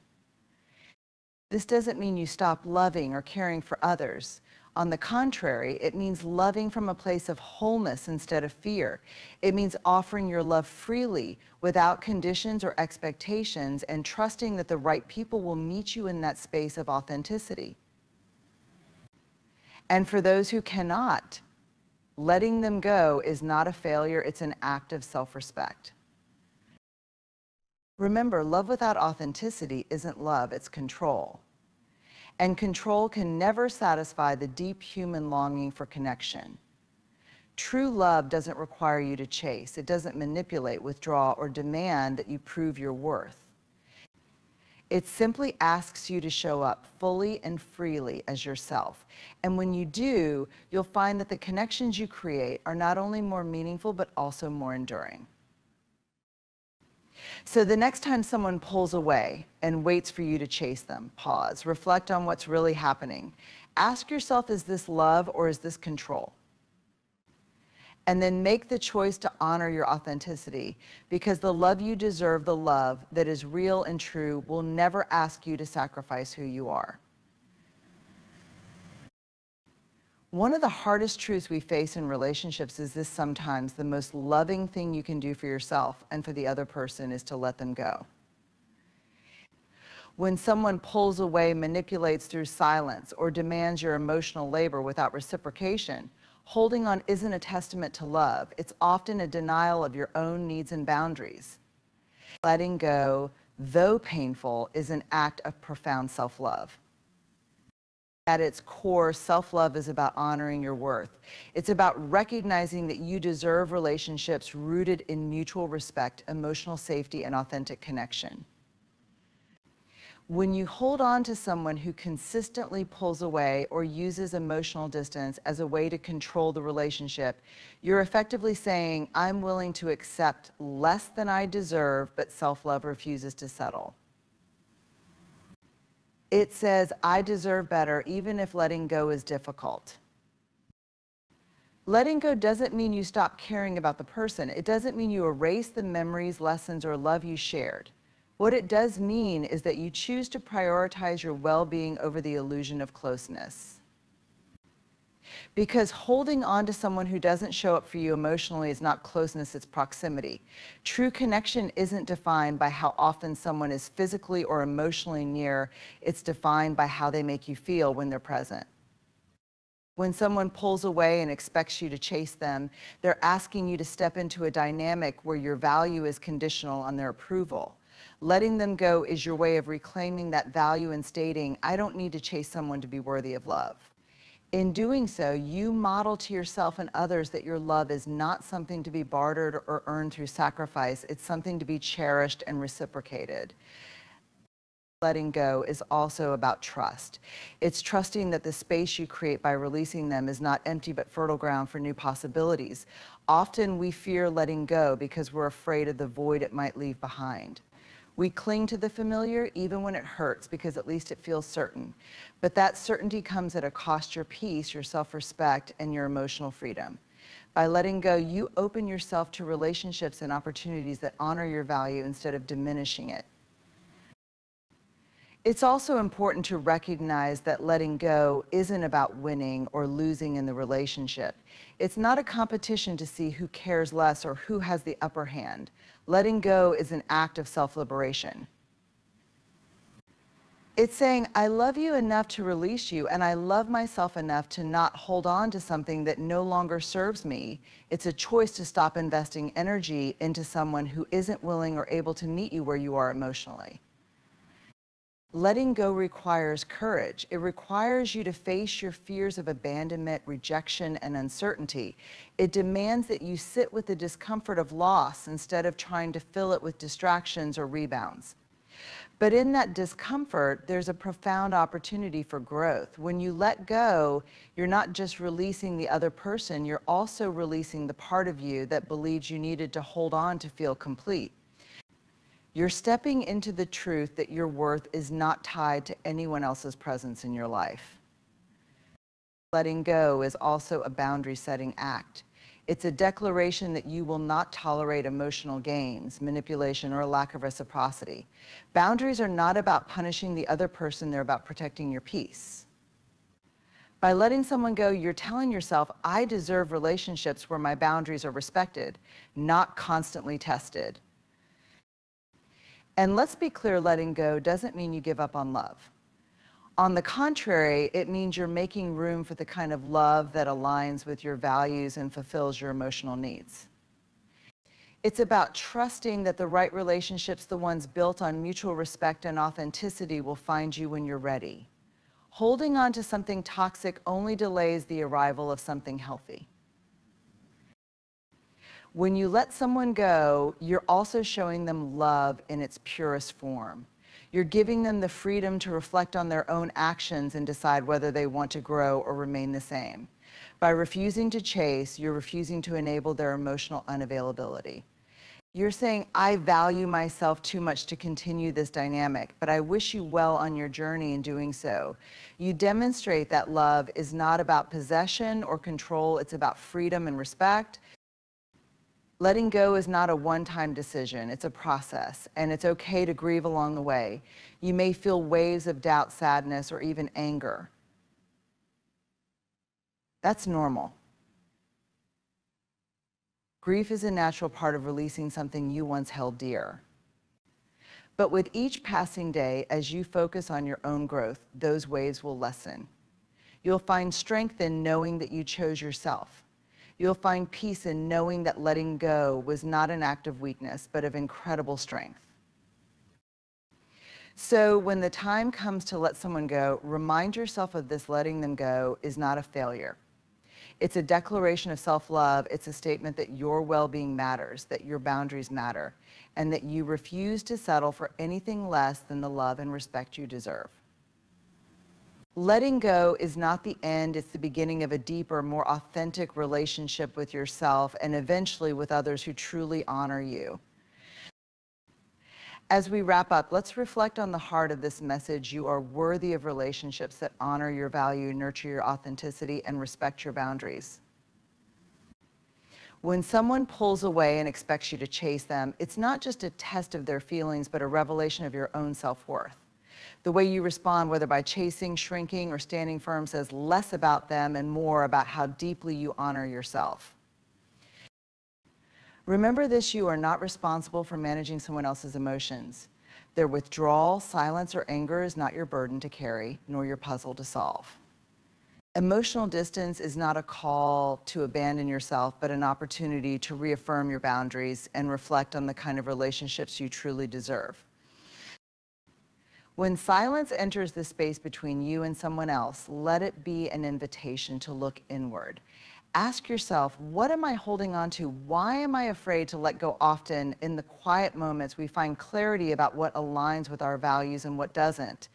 This doesn't mean you stop loving or caring for others. On the contrary, it means loving from a place of wholeness instead of fear. It means offering your love freely, without conditions or expectations, and trusting that the right people will meet you in that space of authenticity. And for those who cannot, letting them go is not a failure, it's an act of self-respect. Remember, love without authenticity isn't love, it's control. And control can never satisfy the deep human longing for connection. True love doesn't require you to chase. It doesn't manipulate, withdraw, or demand that you prove your worth. It simply asks you to show up fully and freely as yourself. And when you do, you'll find that the connections you create are not only more meaningful, but also more enduring. So the next time someone pulls away and waits for you to chase them, pause, reflect on what's really happening. Ask yourself, is this love or is this control? And then make the choice to honor your authenticity, because the love you deserve, the love that is real and true, will never ask you to sacrifice who you are. One of the hardest truths we face in relationships is this: sometimes the most loving thing you can do for yourself and for the other person is to let them go. When someone pulls away, manipulates through silence, or demands your emotional labor without reciprocation, holding on isn't a testament to love. It's often a denial of your own needs and boundaries. Letting go, though painful, is an act of profound self-love. At its core, self-love is about honoring your worth. It's about recognizing that you deserve relationships rooted in mutual respect, emotional safety, and authentic connection. When you hold on to someone who consistently pulls away or uses emotional distance as a way to control the relationship, you're effectively saying, "I'm willing to accept less than I deserve," but self-love refuses to settle. It says, "I deserve better," even if letting go is difficult. Letting go doesn't mean you stop caring about the person. It doesn't mean you erase the memories, lessons, or love you shared. What it does mean is that you choose to prioritize your well-being over the illusion of closeness. Because holding on to someone who doesn't show up for you emotionally is not closeness, it's proximity. True connection isn't defined by how often someone is physically or emotionally near. It's defined by how they make you feel when they're present. When someone pulls away and expects you to chase them, they're asking you to step into a dynamic where your value is conditional on their approval. Letting them go is your way of reclaiming that value and stating, "I don't need to chase someone to be worthy of love." In doing so, you model to yourself and others that your love is not something to be bartered or earned through sacrifice. It's something to be cherished and reciprocated. Letting go is also about trust. It's trusting that the space you create by releasing them is not empty but fertile ground for new possibilities. Often we fear letting go because we're afraid of the void it might leave behind. We cling to the familiar even when it hurts, because at least it feels certain. But that certainty comes at a cost: your peace, your self-respect, and your emotional freedom. By letting go, you open yourself to relationships and opportunities that honor your value instead of diminishing it. It's also important to recognize that letting go isn't about winning or losing in the relationship. It's not a competition to see who cares less or who has the upper hand. Letting go is an act of self-liberation. It's saying, "I love you enough to release you, and I love myself enough to not hold on to something that no longer serves me." It's a choice to stop investing energy into someone who isn't willing or able to meet you where you are emotionally. Letting go requires courage. It requires you to face your fears of abandonment, rejection, and uncertainty. It demands that you sit with the discomfort of loss instead of trying to fill it with distractions or rebounds. But in that discomfort, there's a profound opportunity for growth. When you let go, you're not just releasing the other person, you're also releasing the part of you that believed you needed to hold on to feel complete. You're stepping into the truth that your worth is not tied to anyone else's presence in your life. Letting go is also a boundary-setting act. It's a declaration that you will not tolerate emotional games, manipulation, or a lack of reciprocity. Boundaries are not about punishing the other person, they're about protecting your peace. By letting someone go, you're telling yourself, "I deserve relationships where my boundaries are respected, not constantly tested." And let's be clear, letting go doesn't mean you give up on love. On the contrary, it means you're making room for the kind of love that aligns with your values and fulfills your emotional needs. It's about trusting that the right relationships, the ones built on mutual respect and authenticity, will find you when you're ready. Holding on to something toxic only delays the arrival of something healthy. When you let someone go, you're also showing them love in its purest form. You're giving them the freedom to reflect on their own actions and decide whether they want to grow or remain the same. By refusing to chase, you're refusing to enable their emotional unavailability. You're saying, I value myself too much to continue this dynamic, but I wish you well on your journey in doing so. You demonstrate that love is not about possession or control, it's about freedom and respect. Letting go is not a one-time decision, it's a process, and it's okay to grieve along the way. You may feel waves of doubt, sadness, or even anger. That's normal. Grief is a natural part of releasing something you once held dear. But with each passing day, as you focus on your own growth, those waves will lessen. You'll find strength in knowing that you chose yourself. You'll find peace in knowing that letting go was not an act of weakness, but of incredible strength. So when the time comes to let someone go, remind yourself of this: letting them go is not a failure. It's a declaration of self-love. It's a statement that your well-being matters, that your boundaries matter, and that you refuse to settle for anything less than the love and respect you deserve. Letting go is not the end, it's the beginning of a deeper, more authentic relationship with yourself and eventually with others who truly honor you. As we wrap up, let's reflect on the heart of this message. You are worthy of relationships that honor your value, nurture your authenticity, and respect your boundaries. When someone pulls away and expects you to chase them, it's not just a test of their feelings, but a revelation of your own self-worth. The way you respond, whether by chasing, shrinking, or standing firm, says less about them and more about how deeply you honor yourself. Remember this: you are not responsible for managing someone else's emotions. Their withdrawal, silence, or anger is not your burden to carry, nor your puzzle to solve. Emotional distance is not a call to abandon yourself, but an opportunity to reaffirm your boundaries and reflect on the kind of relationships you truly deserve. When silence enters the space between you and someone else, let it be an invitation to look inward. Ask yourself, what am I holding on to? Why am I afraid to let go? Often, in the quiet moments, we find clarity about what aligns with our values and what doesn't.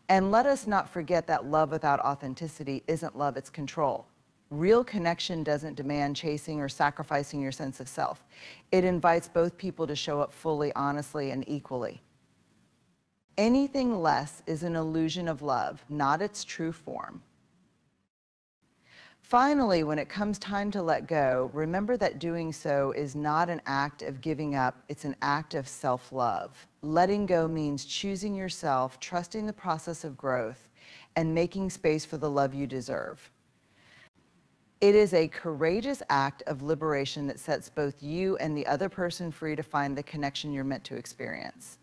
And let us not forget that love without authenticity isn't love, it's control. Real connection doesn't demand chasing or sacrificing your sense of self. It invites both people to show up fully, honestly, and equally. Anything less is an illusion of love, not its true form. Finally, when it comes time to let go, remember that doing so is not an act of giving up, it's an act of self-love. Letting go means choosing yourself, trusting the process of growth, and making space for the love you deserve. It is a courageous act of liberation that sets both you and the other person free to find the connection you're meant to experience.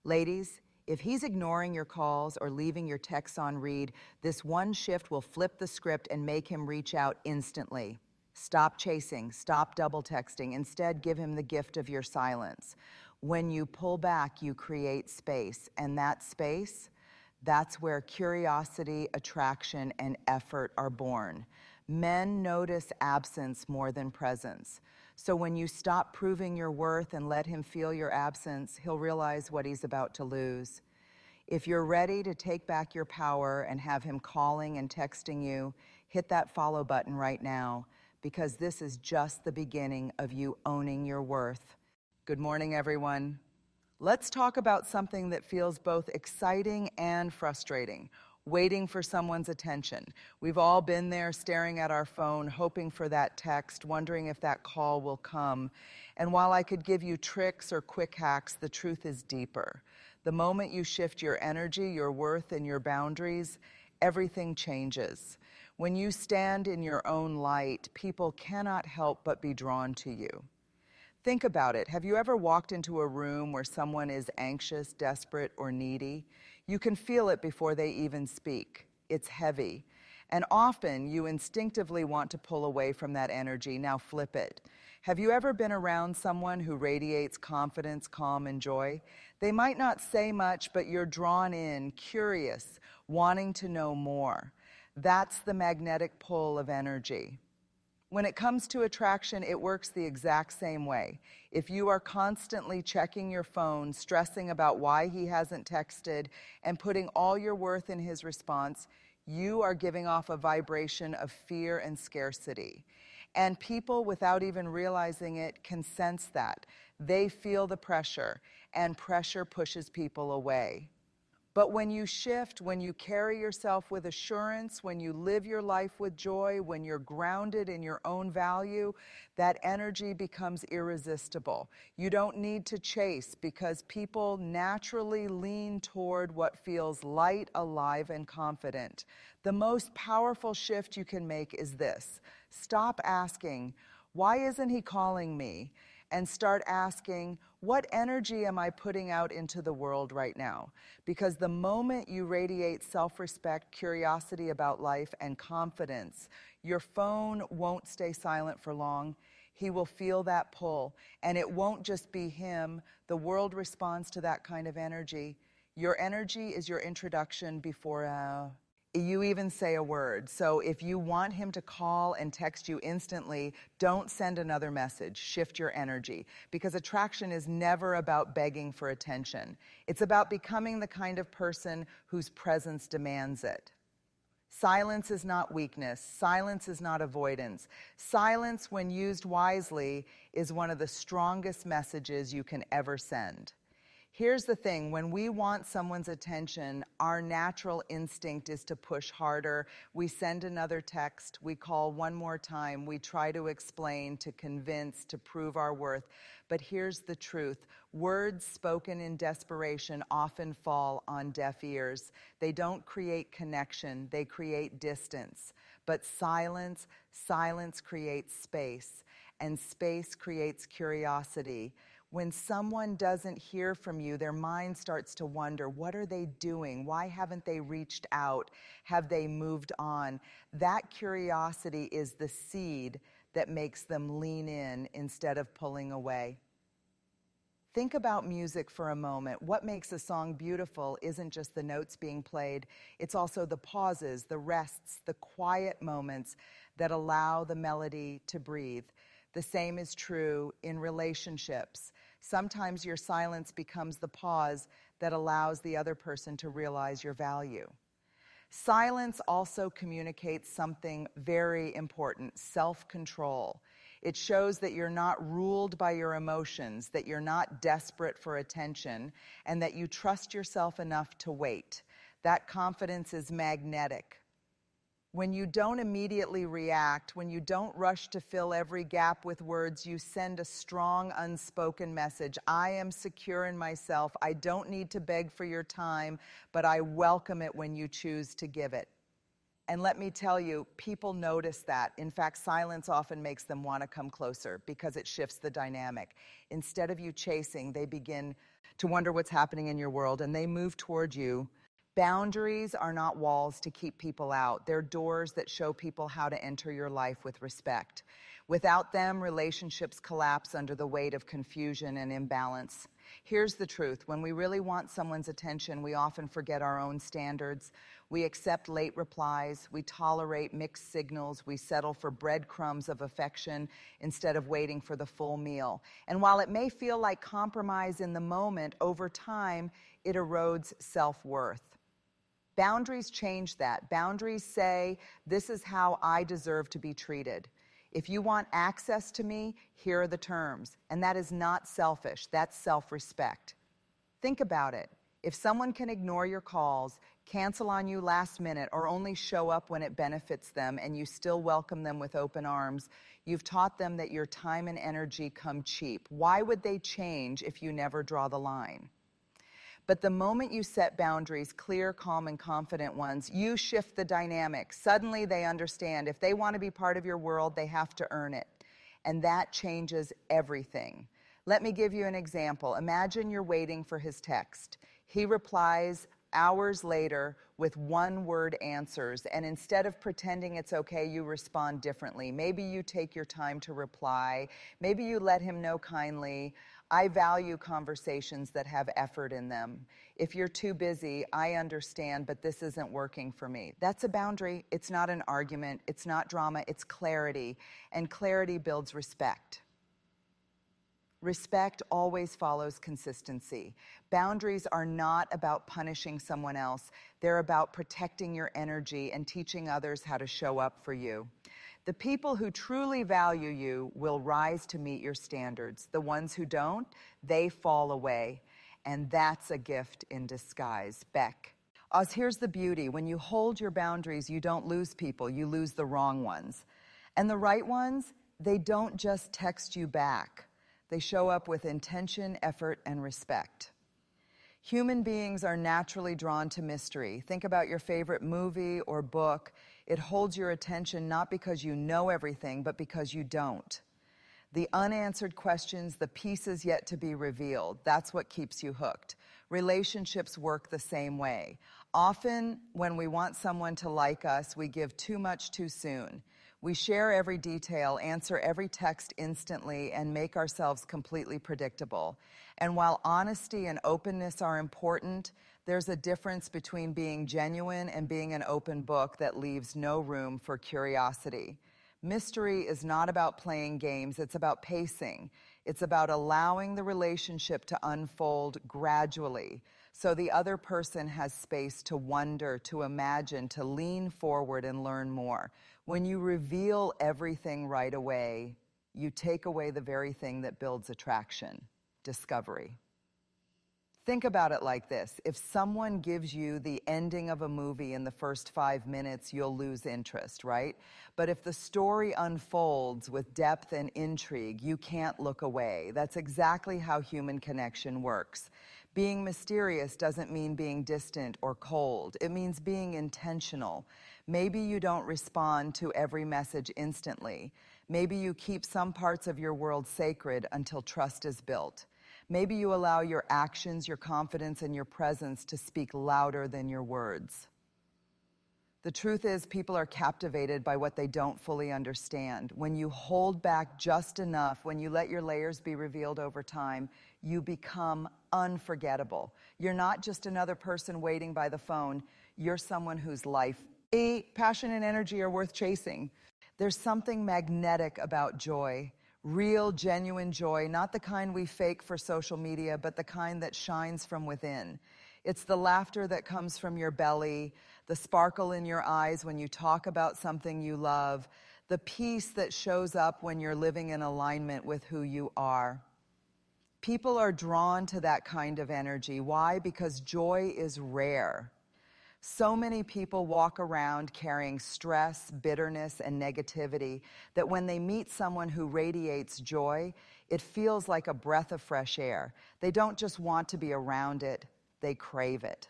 Ladies, if he's ignoring your calls or leaving your texts on read, this one shift will flip the script and make him reach out instantly. Stop chasing, stop double texting. Instead, give him the gift of your silence. When you pull back, you create space, and that space, that's where curiosity, attraction, and effort are born. Men notice absence more than presence. So when you stop proving your worth and let him feel your absence, he'll realize what he's about to lose. If you're ready to take back your power and have him calling and texting you, hit that follow button right now, because this is just the beginning of you owning your worth. Good morning, everyone. Let's talk about something that feels both exciting and frustrating: waiting for someone's attention. We've all been there, staring at our phone, hoping for that text, wondering if that call will come. And while I could give you tricks or quick hacks, the truth is deeper. The moment you shift your energy, your worth, and your boundaries, everything changes. When you stand in your own light, people cannot help but be drawn to you. Think about it. Have you ever walked into a room where someone is anxious, desperate, or needy? You can feel it before they even speak. It's heavy. And often you instinctively want to pull away from that energy. Now flip it. Have you ever been around someone who radiates confidence, calm, and joy? They might not say much, but you're drawn in, curious, wanting to know more. That's the magnetic pull of energy. When it comes to attraction, it works the exact same way. If you are constantly checking your phone, stressing about why he hasn't texted, and putting all your worth in his response, you are giving off a vibration of fear and scarcity. And people, without even realizing it, can sense that. They feel the pressure, and pressure pushes people away. But when you shift, when you carry yourself with assurance, when you live your life with joy, when you're grounded in your own value, that energy becomes irresistible. You don't need to chase, because people naturally lean toward what feels light, alive, and confident. The most powerful shift you can make is this: stop asking, "Why isn't he calling me?" and start asking, what energy am I putting out into the world right now? Because the moment you radiate self-respect, curiosity about life, and confidence, your phone won't stay silent for long. He will feel that pull, and it won't just be him. The world responds to that kind of energy. Your energy is your introduction before you even say a word. So if you want him to call and text you instantly, don't send another message. Shift your energy. Because attraction is never about begging for attention. It's about becoming the kind of person whose presence demands it. Silence is not weakness. Silence is not avoidance. Silence, when used wisely, is one of the strongest messages you can ever send. Here's the thing, when we want someone's attention, our natural instinct is to push harder. We send another text, we call one more time, we try to explain, to convince, to prove our worth. But here's the truth. Words spoken in desperation often fall on deaf ears. They don't create connection, they create distance. But silence creates space, and space creates curiosity. When someone doesn't hear from you, their mind starts to wonder, what are they doing? Why haven't they reached out? Have they moved on? That curiosity is the seed that makes them lean in instead of pulling away. Think about music for a moment. What makes a song beautiful isn't just the notes being played, it's also the pauses, the rests, the quiet moments that allow the melody to breathe. The same is true in relationships. Sometimes your silence becomes the pause that allows the other person to realize your value. Silence also communicates something very important: self-control. It shows that you're not ruled by your emotions, that you're not desperate for attention, and that you trust yourself enough to wait. That confidence is magnetic. When you don't immediately react, when you don't rush to fill every gap with words, you send a strong, unspoken message. I am secure in myself. I don't need to beg for your time, but I welcome it when you choose to give it. And let me tell you, people notice that. In fact, silence often makes them want to come closer because it shifts the dynamic. Instead of you chasing, they begin to wonder what's happening in your world, and they move toward you. Boundaries are not walls to keep people out. They're doors that show people how to enter your life with respect. Without them, relationships collapse under the weight of confusion and imbalance. Here's the truth. When we really want someone's attention, we often forget our own standards. We accept late replies. We tolerate mixed signals. We settle for breadcrumbs of affection instead of waiting for the full meal. And while it may feel like compromise in the moment, over time, it erodes self-worth. Boundaries change that. Boundaries say, this is how I deserve to be treated. If you want access to me, here are the terms. And that is not selfish, that's self-respect. Think about it. If someone can ignore your calls, cancel on you last minute, or only show up when it benefits them, and you still welcome them with open arms, you've taught them that your time and energy come cheap. Why would they change if you never draw the line? But the moment you set boundaries, clear, calm, and confident ones, you shift the dynamic. Suddenly they understand if they want to be part of your world, they have to earn it. And that changes everything. Let me give you an example. Imagine you're waiting for his text. He replies hours later with one-word answers, and instead of pretending it's okay, you respond differently. Maybe you take your time to reply. Maybe you let him know kindly, I value conversations that have effort in them. If you're too busy, I understand, but this isn't working for me. That's a boundary. It's not an argument. It's not drama. It's clarity, and clarity builds respect. Respect always follows consistency. Boundaries are not about punishing someone else. They're about protecting your energy and teaching others how to show up for you. The people who truly value you will rise to meet your standards. The ones who don't, they fall away. And that's a gift in disguise. Beck. Oz, here's the beauty. When you hold your boundaries, you don't lose people, you lose the wrong ones. And the right ones, they don't just text you back. They show up with intention, effort, and respect. Human beings are naturally drawn to mystery. Think about your favorite movie or book. It holds your attention not because you know everything, but because you don't. The unanswered questions, the pieces yet to be revealed, that's what keeps you hooked. Relationships work the same way. Often, when we want someone to like us, we give too much too soon. We share every detail, answer every text instantly, and make ourselves completely predictable. And while honesty and openness are important, there's a difference between being genuine and being an open book that leaves no room for curiosity. Mystery is not about playing games, it's about pacing. It's about allowing the relationship to unfold gradually so the other person has space to wonder, to imagine, to lean forward and learn more. When you reveal everything right away, you take away the very thing that builds attraction, discovery. Think about it like this. If someone gives you the ending of a movie in the first 5 minutes, you'll lose interest, right? But if the story unfolds with depth and intrigue, you can't look away. That's exactly how human connection works. Being mysterious doesn't mean being distant or cold. It means being intentional. Maybe you don't respond to every message instantly. Maybe you keep some parts of your world sacred until trust is built. Maybe you allow your actions, your confidence, and your presence to speak louder than your words. The truth is, people are captivated by what they don't fully understand. When you hold back just enough, when you let your layers be revealed over time, you become unforgettable. You're not just another person waiting by the phone. You're someone whose life, passion, and energy are worth chasing. There's something magnetic about joy. Real, genuine joy, not the kind we fake for social media, but the kind that shines from within. It's the laughter that comes from your belly, the sparkle in your eyes when you talk about something you love, the peace that shows up when you're living in alignment with who you are. People are drawn to that kind of energy. Why? Because joy is rare. So many people walk around carrying stress, bitterness, and negativity that when they meet someone who radiates joy, it feels like a breath of fresh air. They don't just want to be around it, they crave it.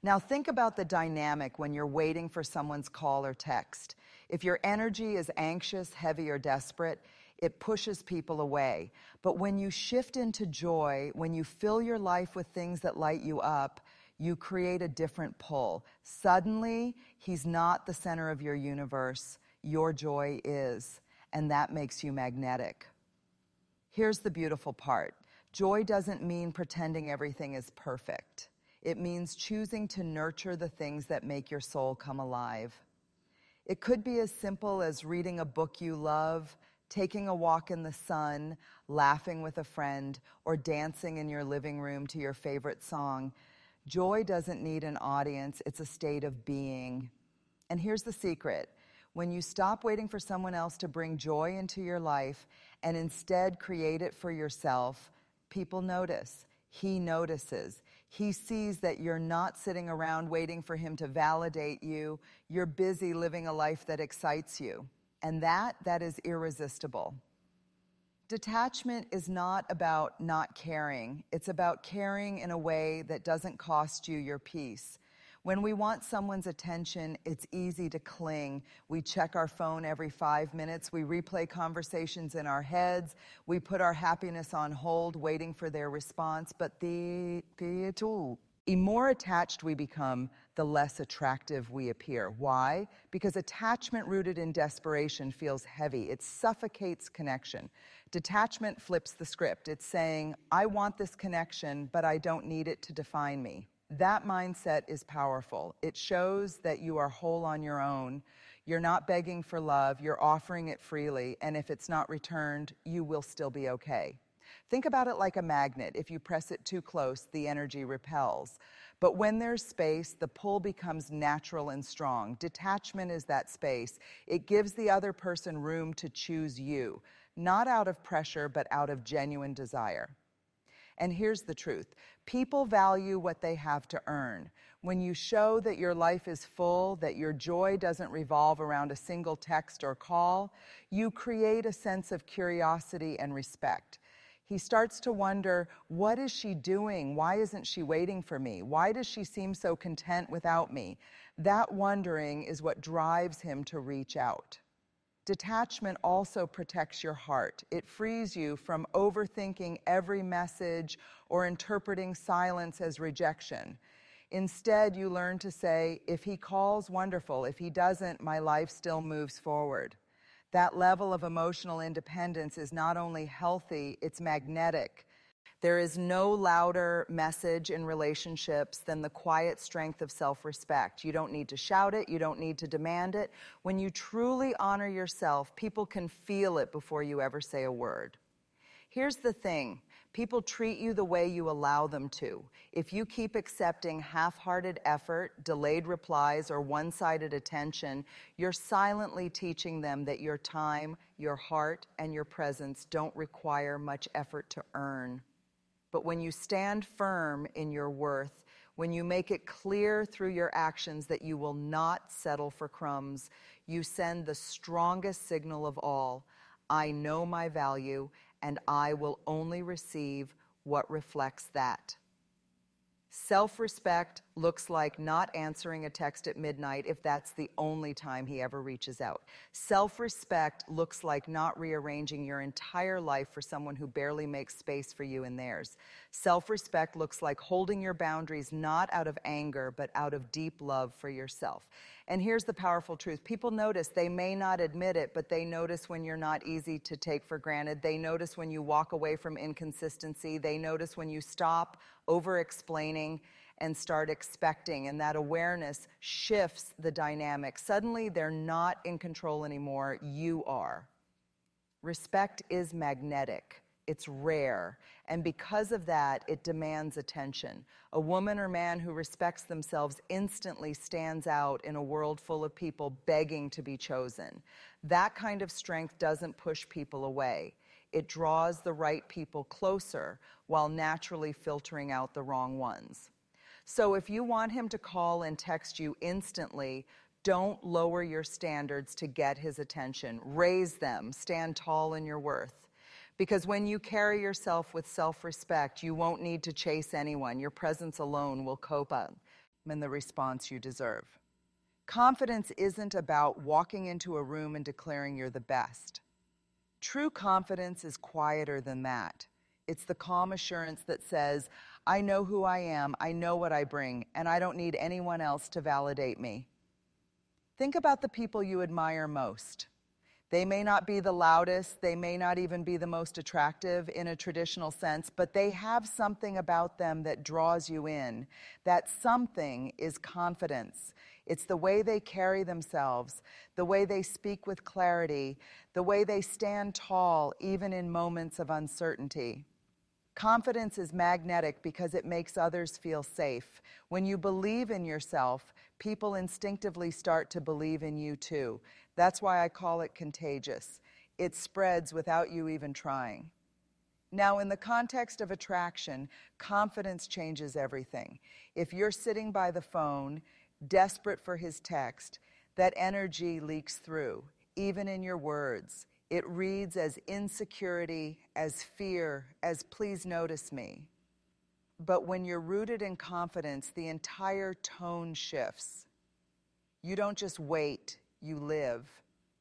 Now think about the dynamic when you're waiting for someone's call or text. If your energy is anxious, heavy, or desperate, it pushes people away. But when you shift into joy, when you fill your life with things that light you up, you create a different pull. Suddenly, he's not the center of your universe. Your joy is, and that makes you magnetic. Here's the beautiful part. Joy doesn't mean pretending everything is perfect. It means choosing to nurture the things that make your soul come alive. It could be as simple as reading a book you love, taking a walk in the sun, laughing with a friend, or dancing in your living room to your favorite song. Joy doesn't need an audience, it's a state of being. And here's the secret. When you stop waiting for someone else to bring joy into your life and instead create it for yourself, people notice. He notices. He sees that you're not sitting around waiting for him to validate you. You're busy living a life that excites you. And that is irresistible. Detachment is not about not caring. It's about caring in a way that doesn't cost you your peace. When we want someone's attention, it's easy to cling. We check our phone every 5 minutes. We replay conversations in our heads. We put our happiness on hold, waiting for their response. But the more attached we become, the less attractive we appear. Why? Because attachment rooted in desperation feels heavy. It suffocates connection. Detachment flips the script. It's saying, I want this connection, but I don't need it to define me. That mindset is powerful. It shows that you are whole on your own. You're not begging for love. You're offering it freely. And if it's not returned, you will still be okay. Think about it like a magnet. If you press it too close, the energy repels. But when there's space, the pull becomes natural and strong. Detachment is that space. It gives the other person room to choose you, not out of pressure, but out of genuine desire. And here's the truth. People value what they have to earn. When you show that your life is full, that your joy doesn't revolve around a single text or call, you create a sense of curiosity and respect. He starts to wonder, what is she doing? Why isn't she waiting for me? Why does she seem so content without me? That wondering is what drives him to reach out. Detachment also protects your heart. It frees you from overthinking every message or interpreting silence as rejection. Instead, you learn to say, if he calls, wonderful. If he doesn't, my life still moves forward. That level of emotional independence is not only healthy, it's magnetic. There is no louder message in relationships than the quiet strength of self-respect. You don't need to shout it. You don't need to demand it. When you truly honor yourself, people can feel it before you ever say a word. Here's the thing. People treat you the way you allow them to. If you keep accepting half-hearted effort, delayed replies, or one-sided attention, you're silently teaching them that your time, your heart, and your presence don't require much effort to earn. But when you stand firm in your worth, when you make it clear through your actions that you will not settle for crumbs, you send the strongest signal of all. I know my value, and I will only receive what reflects that. Self-respect looks like not answering a text at midnight if that's the only time he ever reaches out. Self-respect looks like not rearranging your entire life for someone who barely makes space for you in theirs. Self-respect looks like holding your boundaries not out of anger, but out of deep love for yourself. And here's the powerful truth. People notice. They may not admit it, but they notice when you're not easy to take for granted. They notice when you walk away from inconsistency. They notice when you stop over-explaining and start expecting, and that awareness shifts the dynamic. Suddenly, they're not in control anymore. You are. Respect is magnetic. It's rare, and because of that, it demands attention. A woman or man who respects themselves instantly stands out in a world full of people begging to be chosen. That kind of strength doesn't push people away. It draws the right people closer while naturally filtering out the wrong ones. So if you want him to call and text you instantly, don't lower your standards to get his attention. Raise them. Stand tall in your worth. Because when you carry yourself with self-respect, you won't need to chase anyone. Your presence alone will cope up in the response you deserve. Confidence isn't about walking into a room and declaring you're the best. True confidence is quieter than that. It's the calm assurance that says, I know who I am, I know what I bring, and I don't need anyone else to validate me. Think about the people you admire most. They may not be the loudest, they may not even be the most attractive in a traditional sense, but they have something about them that draws you in. That something is confidence. It's the way they carry themselves, the way they speak with clarity, the way they stand tall even in moments of uncertainty. Confidence is magnetic because it makes others feel safe. When you believe in yourself, people instinctively start to believe in you too. That's why I call it contagious. It spreads without you even trying. Now, in the context of attraction, confidence changes everything. If you're sitting by the phone, desperate for his text, that energy leaks through, even in your words. It reads as insecurity, as fear, as please notice me. But when you're rooted in confidence, the entire tone shifts. You don't just wait, you live.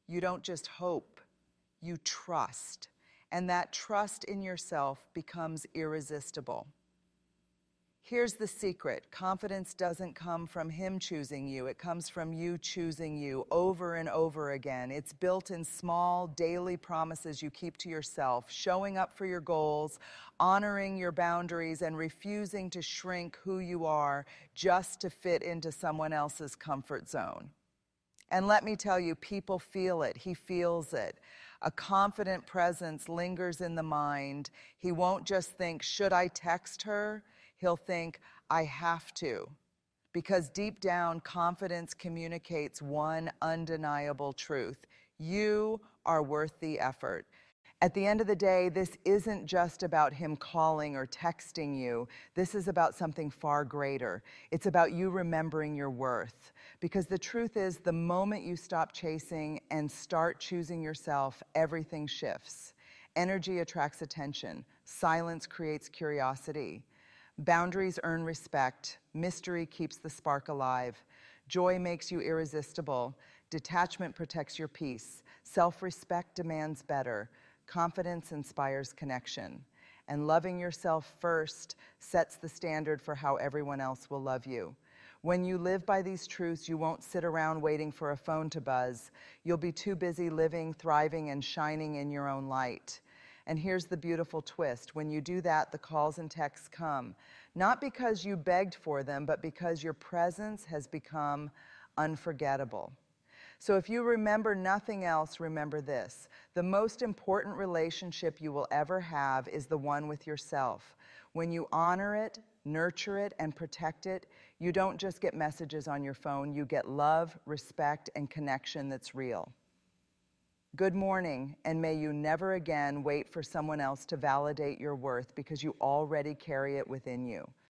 You don't just hope, you trust. And that trust in yourself becomes irresistible. Here's the secret. Confidence doesn't come from him choosing you. It comes from you choosing you over and over again. It's built in small daily promises you keep to yourself, showing up for your goals, honoring your boundaries, and refusing to shrink who you are just to fit into someone else's comfort zone. And let me tell you, people feel it. He feels it. A confident presence lingers in the mind. He won't just think, should I text her? He'll think, I have to. Because deep down, confidence communicates one undeniable truth. You are worth the effort. At the end of the day, this isn't just about him calling or texting you. This is about something far greater. It's about you remembering your worth. Because the truth is, the moment you stop chasing and start choosing yourself, everything shifts. Energy attracts attention. Silence creates curiosity. Boundaries earn respect. Mystery keeps the spark alive. Joy makes you irresistible. Detachment protects your peace. Self-respect demands better. Confidence inspires connection. And loving yourself first sets the standard for how everyone else will love you. When you live by these truths, you won't sit around waiting for a phone to buzz. You'll be too busy living, thriving, and shining in your own light. And here's the beautiful twist. When you do that, the calls and texts come. Not because you begged for them, but because your presence has become unforgettable. So if you remember nothing else, remember this. The most important relationship you will ever have is the one with yourself. When you honor it, nurture it, and protect it, you don't just get messages on your phone, you get love, respect, and connection that's real. Good morning, and may you never again wait for someone else to validate your worth because you already carry it within you.